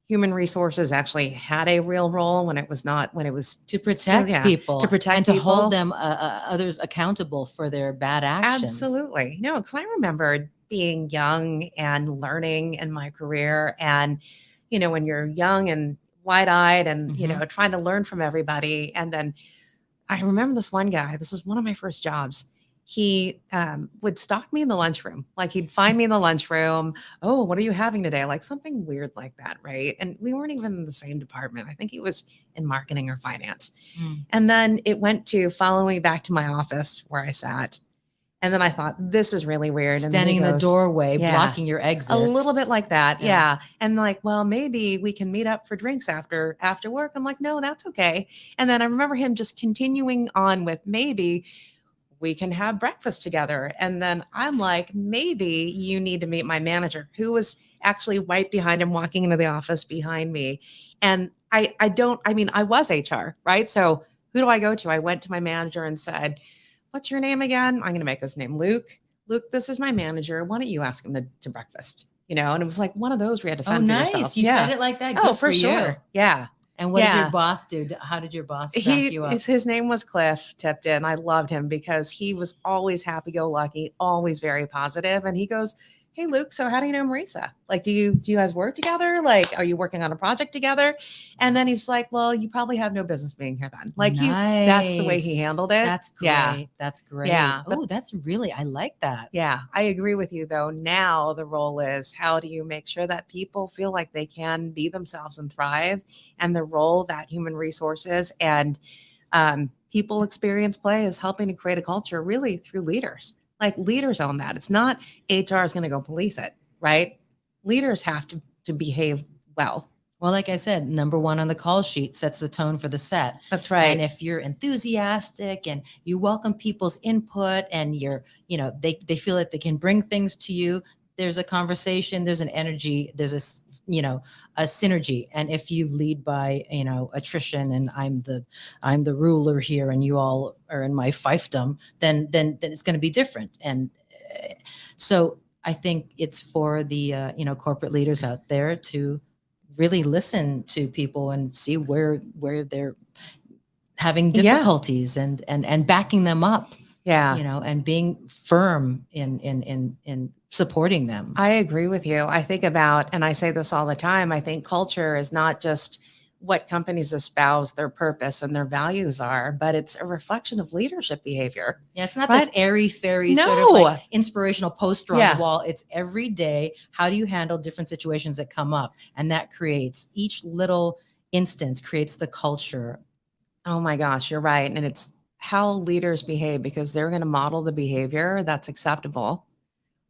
human resources actually had a real role when it was To protect yeah, people to protect and to people. hold them others accountable for their bad actions. Absolutely. No, because I remember being young and learning in my career. And, when you're young and wide eyed and, Mhm. trying to learn from everybody. And then I remember this one guy, this was one of my first jobs. He would stalk me in the lunchroom. Like he'd find me in the lunchroom. Oh, what are you having today? Like something weird like that. Right. And we weren't even in the same department. I think he was in marketing or finance. Mm. And then it went to follow me back to my office where I sat. And then I thought, this is really weird. And then Standing he in the goes, doorway, yeah, blocking your exits. a little bit like that. Yeah. Yeah. And like, well, maybe we can meet up for drinks after work. I'm like, no, that's okay. And then I remember him just continuing on with, maybe we can have breakfast together. And then I'm like, maybe you need to meet my manager, who was actually right behind him, walking into the office behind me. And I was HR, right? So who do I go to? I went to my manager and said, what's your name again? I'm going to make his name Luke. Luke, this is my manager. Why don't you ask him to breakfast? And it was like one of those where you had to Oh, fend for nice. yourself. You Yeah. said it like that. Oh, Good for sure. you. Yeah. And what did Yeah. your boss do? How did your boss back you up? His name was Cliff Tipton. I loved him because he was always happy-go-lucky, always very positive. And he goes, hey, Luke, so how do you know Marisa? Like, do you guys work together? Like, are you working on a project together? And then he's like, well, you probably have no business being here then. Like that's the way he Nice. handled it. That's great. Yeah. That's great. Yeah, Oh, that's really, I like that. Yeah, I agree with you though. Now the role is, how do you make sure that people feel like they can be themselves and thrive? And the role that human resources and people experience play is helping to create a culture really through leaders. Like leaders own that. It's not HR is going to go police it, right? Leaders have to behave well. Well, like I said, number one on the call sheet sets the tone for the set. That's right. And if you're enthusiastic and you welcome people's input and they feel that they can bring things to you, there's a conversation, there's an energy, there's a synergy. And if you lead by, attrition and I'm the ruler here and you all are in my fiefdom, then it's going to be different. And so I think it's for the, corporate leaders out there to really listen to people and see where they're having difficulties and backing them up. Yeah. And being firm in supporting them. I agree with you. I think about, and I say this all the time, I think culture is not just what companies espouse their purpose and their values are, but it's a reflection of leadership behavior. Yeah, it's not Right? this airy-fairy sort of like inspirational poster on the wall. It's every day. How do you handle different situations that come up? And that creates, each little instance creates the culture. Oh my gosh, you're right. And it's how leaders behave, because they're going to model the behavior that's acceptable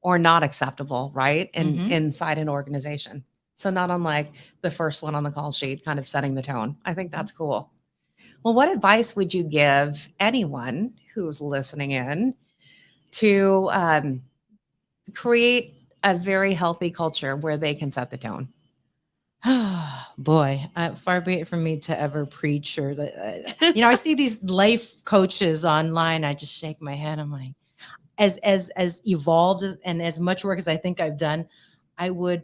or not acceptable, right? And inside an organization. So not unlike the first one on the call sheet, kind of setting the tone. I think that's cool. Well, what advice would you give anyone who's listening in to create a very healthy culture where they can set the tone? Boy, far be it from me to ever preach or I see these life coaches online. I just shake my head. I'm like, as evolved and as much work as I think I've done, I would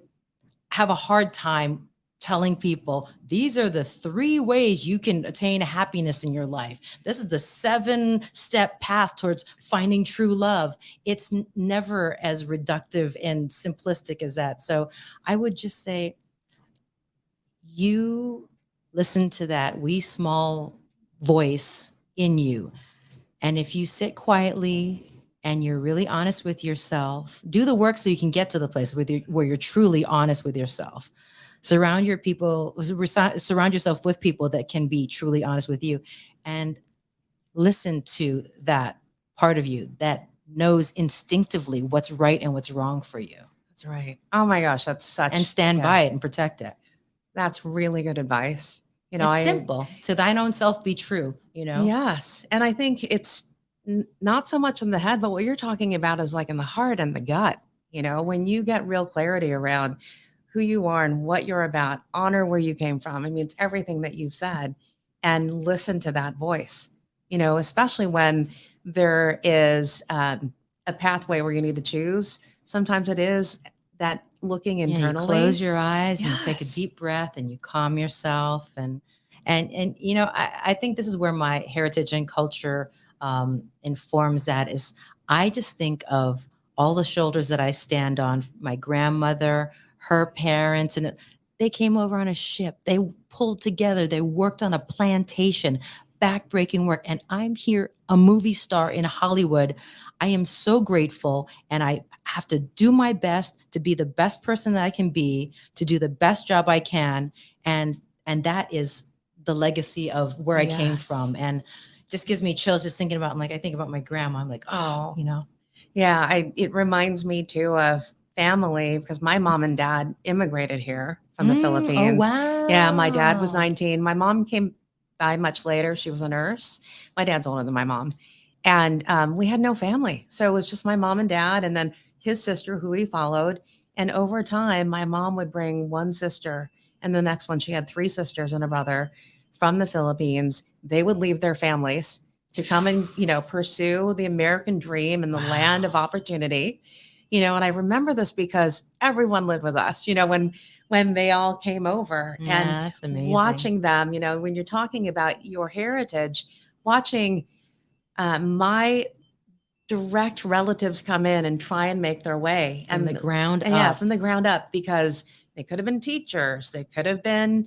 have a hard time telling people these are the 3 ways you can attain happiness in your life. This is the 7-step path towards finding true love. It's never as reductive and simplistic as that. So I would just say, you listen to that wee small voice in you. And if you sit quietly and you're really honest with yourself, do the work so you can get to the place where you're truly honest with yourself. Surround yourself with people that can be truly honest with you, and listen to that part of you that knows instinctively what's right and what's wrong for you, That's right. Oh my gosh, that's such and stand yeah, by it and protect it. That's really good advice. It's simple. To thine own self be true, Yes. And I think it's not so much in the head, but what you're talking about is like in the heart and the gut. When you get real clarity around who you are and what you're about, honor where you came from. I mean, it's everything that you've said, and listen to that voice, especially when there is a pathway where you need to choose. Sometimes it is that looking Yeah, internally. you close your eyes and you take a Yes. deep breath and you calm yourself. And I think this is where my heritage and culture informs that. Is I just think of all the shoulders that I stand on. My grandmother, her parents, and they came over on a ship. They pulled together. They worked on a plantation, backbreaking work. And I'm here, a movie star in Hollywood. I am so grateful, and I have to do my best to be the best person that I can be, to do the best job I can. And that is the legacy of where I came Yes. from. And just gives me chills just thinking about, like, I think about my grandma. I'm like, oh, Yeah, it reminds me too of family, because my mom and dad immigrated here from the Philippines. Oh, wow. Yeah, my dad was 19. My mom came by much later. She was a nurse. My dad's older than my mom. And we had no family. So it was just my mom and dad, and then his sister, who he followed. And over time, my mom would bring one sister, and the next one, she had 3 sisters and a brother from the Philippines. They would leave their families to come and, pursue the American dream and the land of opportunity. And I remember this because everyone lived with us, when they all came over. Yeah, And that's amazing. watching them, when you're talking about your heritage, watching my direct relatives come in and try and make their way From the ground yeah, up. from the ground up, because they could have been teachers, they could have been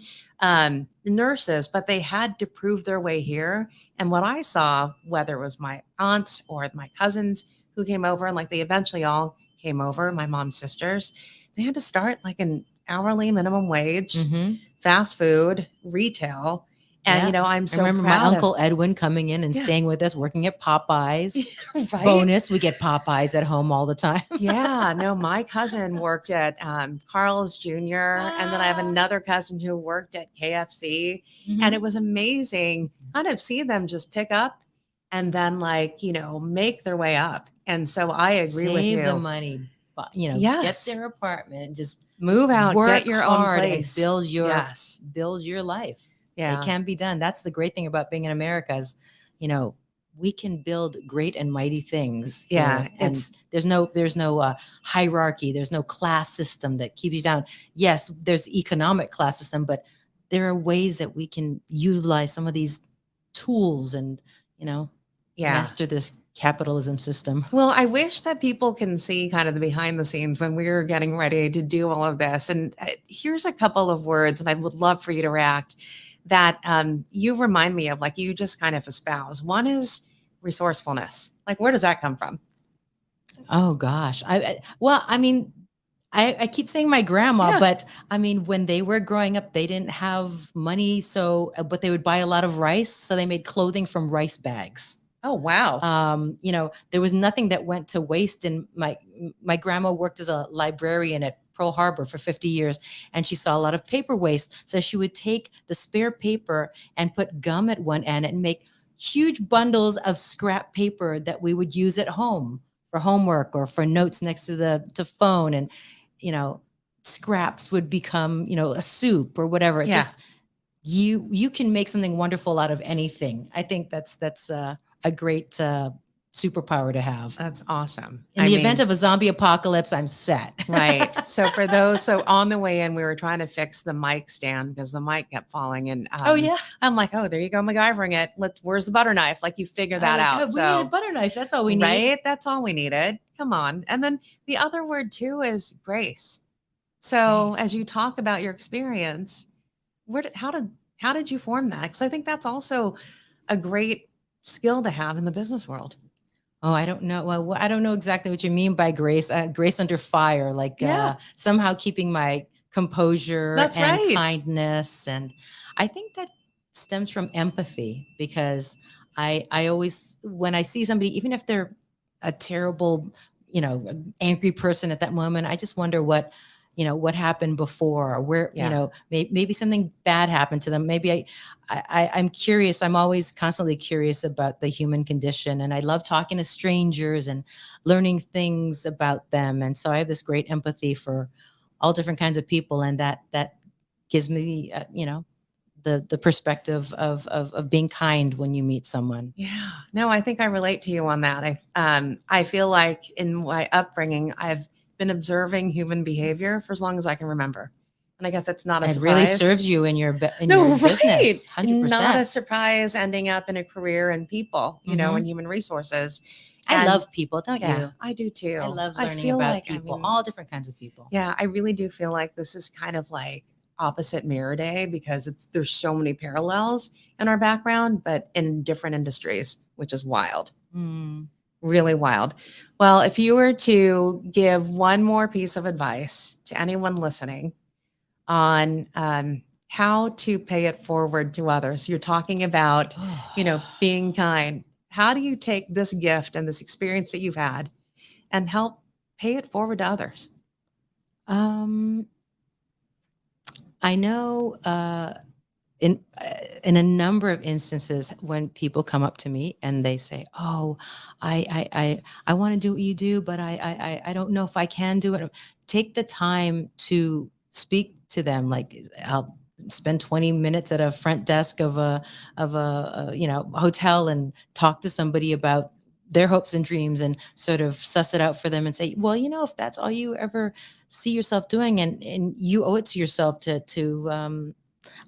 nurses, but they had to prove their way here. And what I saw, whether it was my aunts or my cousins who came over, and like they eventually all came over, my mom's sisters, they had to start like an hourly minimum wage, Mhm. fast food, retail. And, Yeah. I'm so I remember proud my of- Uncle Edwin coming in and Yeah. staying with us, working at Popeyes. right? Bonus, we get Popeyes at home all the time. Yeah, no, my cousin worked at Carl's Jr. And then I have another cousin who worked at KFC. And it was amazing kind of see them just pick up and then make their way up. And so I agree with you. Save the money, but Yes. get their apartment, just Move out, work get your own hard place. and build your Yes. life. Yeah. It can be done. That's the great thing about being in America is, we can build great and mighty things. Yeah, here. And there's no hierarchy. There's no class system that keeps you down. Yes, there's economic class system, but there are ways that we can utilize some of these tools and, master this capitalism system. Well, I wish that people can see kind of the behind the scenes when we were getting ready to do all of this. And here's a couple of words, and I would love for you to react, that you remind me of, like you just kind of espouse. One is resourcefulness. Like, where does that come from? Oh gosh. I keep saying my grandma, Yeah. but I mean, when they were growing up, they didn't have money. So, but they would buy a lot of rice. So they made clothing from rice bags. Oh, wow. There was nothing that went to waste. And my grandma worked as a librarian at Pearl Harbor for 50 years, and she saw a lot of paper waste. So she would take the spare paper and put gum at one end and make huge bundles of scrap paper that we would use at home for homework or for notes next to the phone. And, scraps would become, a soup or whatever. It Yeah. just, you can make something wonderful out of anything. I think that's a great superpower to have. That's awesome. In the event of a zombie apocalypse, I'm set. Right. So so on the way in, we were trying to fix the mic stand because the mic kept falling. And Oh yeah. I'm like, oh, there you go, MacGyvering it. Where's the butter knife? Like you figure that out. Oh, we need a butter knife. That's all we need. Right. That's all we needed. Come on. And then the other word too is grace. So Grace. as you talk about your experience, how did you form that? Because I think that's also a great skill to have in the business world. Oh, I don't know. Well, I don't know exactly what you mean by grace. Grace under fire, like somehow keeping my composure That's and right. kindness. And I think that stems from empathy, because I always, when I see somebody, even if they're a terrible, angry person at that moment, I just wonder what happened before, or where, maybe something bad happened to them. Maybe I'm curious. I'm always constantly curious about the human condition. And I love talking to strangers and learning things about them. And so I have this great empathy for all different kinds of people. And that gives me, the perspective of being kind when you meet someone. Yeah. No, I think I relate to you on that. I feel like in my upbringing, I've been observing human behavior for as long as I can remember. And I guess it's not a It surprise. really serves you in your Right. business. 100%. Not a surprise ending up in a career in people, in human resources. I And love people, don't you? I do too. I love learning feel about like, people, all different kinds of people. Yeah, I really do feel like this is kind of like opposite mirror day, because there's so many parallels in our background, but in different industries, which is wild. Really wild. Well, if you were to give one more piece of advice to anyone listening on how to pay it forward to others, you're talking about, being kind. How do you take this gift and this experience that you've had and help pay it forward to others? I know in a number of instances when people come up to me and they say, "Oh, I want to do what you do, but I don't know if I can do it." Take the time to speak to them. Like, I'll spend 20 minutes at a front desk of a hotel and talk to somebody about their hopes and dreams and sort of suss it out for them and say, well, if that's all you ever see yourself doing, and you owe it to yourself to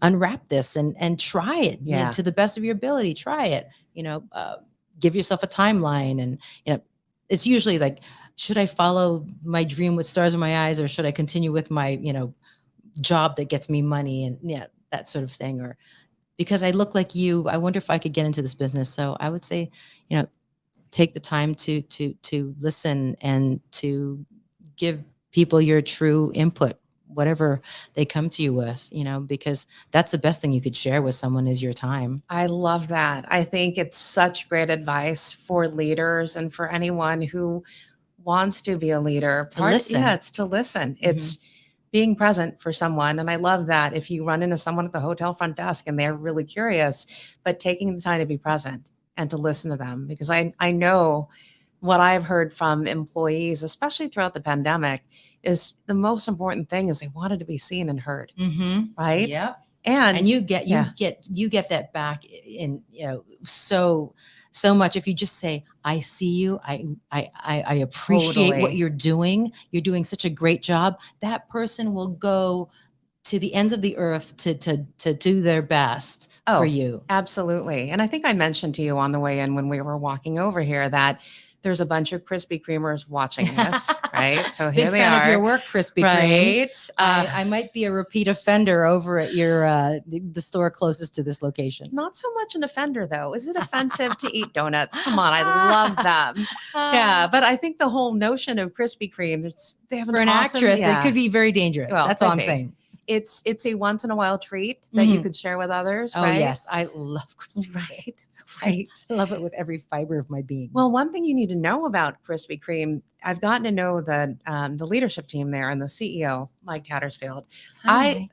unwrap this and try it to the best of your ability. Try it, give yourself a timeline. And, it's usually like, should I follow my dream with stars in my eyes, or should I continue with my, job that gets me money, and that sort of thing? Or because I look like you, I wonder if I could get into this business. So I would say, take the time to listen and to give people your true input, whatever they come to you with, because that's the best thing you could share with someone is your time. I love that. I think it's such great advice for leaders and for anyone who wants to be a leader. Listen. Yeah, it's to listen. It's being present for someone. And I love that if you run into someone at the hotel front desk and they're really curious, but taking the time to be present and to listen to them, because I know what I've heard from employees, especially throughout the pandemic, is the most important thing is they wanted to be seen and heard. Right. Yeah. And you get that back in, so much. If you just say, I see you, I appreciate what you're doing. You're doing such a great job. That person will go to the ends of the earth to do their best for you. Absolutely. And I think I mentioned to you on the way in when we were walking over here that there's a bunch of Krispy Kremers watching this, right? So here Big they fan are. of your work, Krispy Kreme. Right. I might be a repeat offender over at your the store closest to this location. Not so much an offender, though. Is it offensive to eat donuts? Come on, I love them. Yeah, but I think the whole notion of Krispy Kreme, they have for an awesome, actress, it could be very dangerous. Well, that's all I'm saying. It's a once in a while treat that you could share with others, Oh, right? yes. I love Krispy Kreme. Right. I love it with every fiber of my being. Well, one thing you need to know about Krispy Kreme, I've gotten to know the leadership team there and the CEO, Mike Tattersfield. Hi.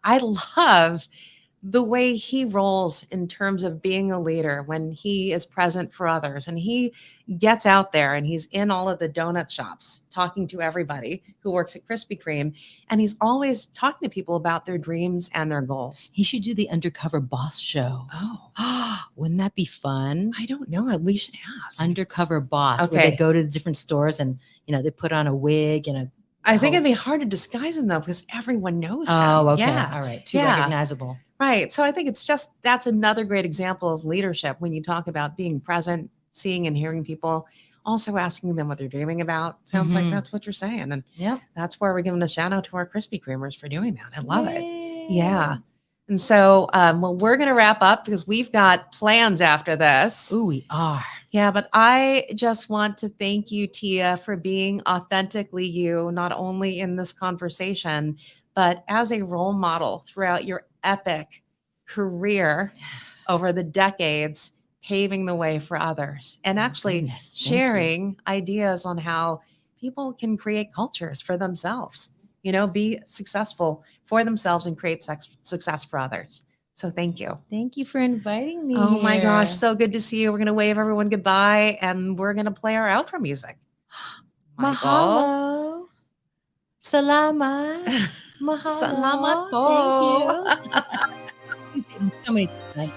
I love the way he rolls in terms of being a leader when he is present for others and he gets out there and he's in all of the donut shops talking to everybody who works at Krispy Kreme, and he's always talking to people about their dreams and their goals. He should do the undercover boss show. Oh, Wouldn't that be fun? I don't know. We should ask. Undercover boss, where Okay. they go to the different stores and they put on a wig and a. I think it'd be hard to disguise him though, because everyone knows him. Oh, okay, Yeah. all right, too Yeah. recognizable. Right. So I think that's another great example of leadership when you talk about being present, seeing and hearing people, also asking them what they're dreaming about. Sounds like Mhm. that's what you're saying. And Yep. that's where we're giving a shout out to our Krispy Kremers for doing that. I love it. Yay. Yeah. And so, well, we're going to wrap up because we've got plans after this. Ooh, we are. Yeah, but I just want to thank you, Tia, for being authentically you, not only in this conversation, but as a role model throughout your epic career over the decades, paving the way for others and actually Goodness, thank you. sharing ideas on how people can create cultures for themselves, be successful for themselves and create success for others. So thank you. Thank you for inviting me. Oh my gosh, here. so good to see you. We're going to wave everyone goodbye and we're going to play our outro music. Michael. Mahalo. Salamat. Mahalo. Salamat po. Thank you. He's eaten so many times.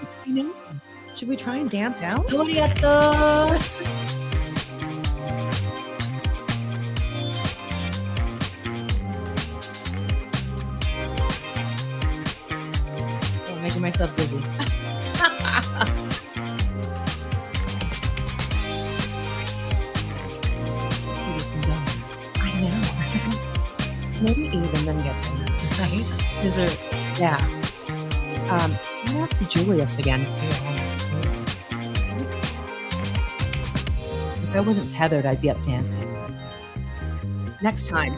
Should we try and dance out? Arigato. I'm making myself dizzy. Get some donuts. I know. Maybe eat and then get donuts, right? Dessert. Yeah. Shout out to Julius again, too. on this tour. If I wasn't tethered, I'd be up dancing. Next time.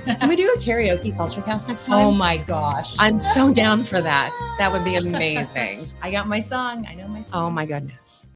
Can we do a karaoke CultureCast next time? Oh my gosh. I'm so down for that. That would be amazing. I got my song. I know my song. Oh my goodness.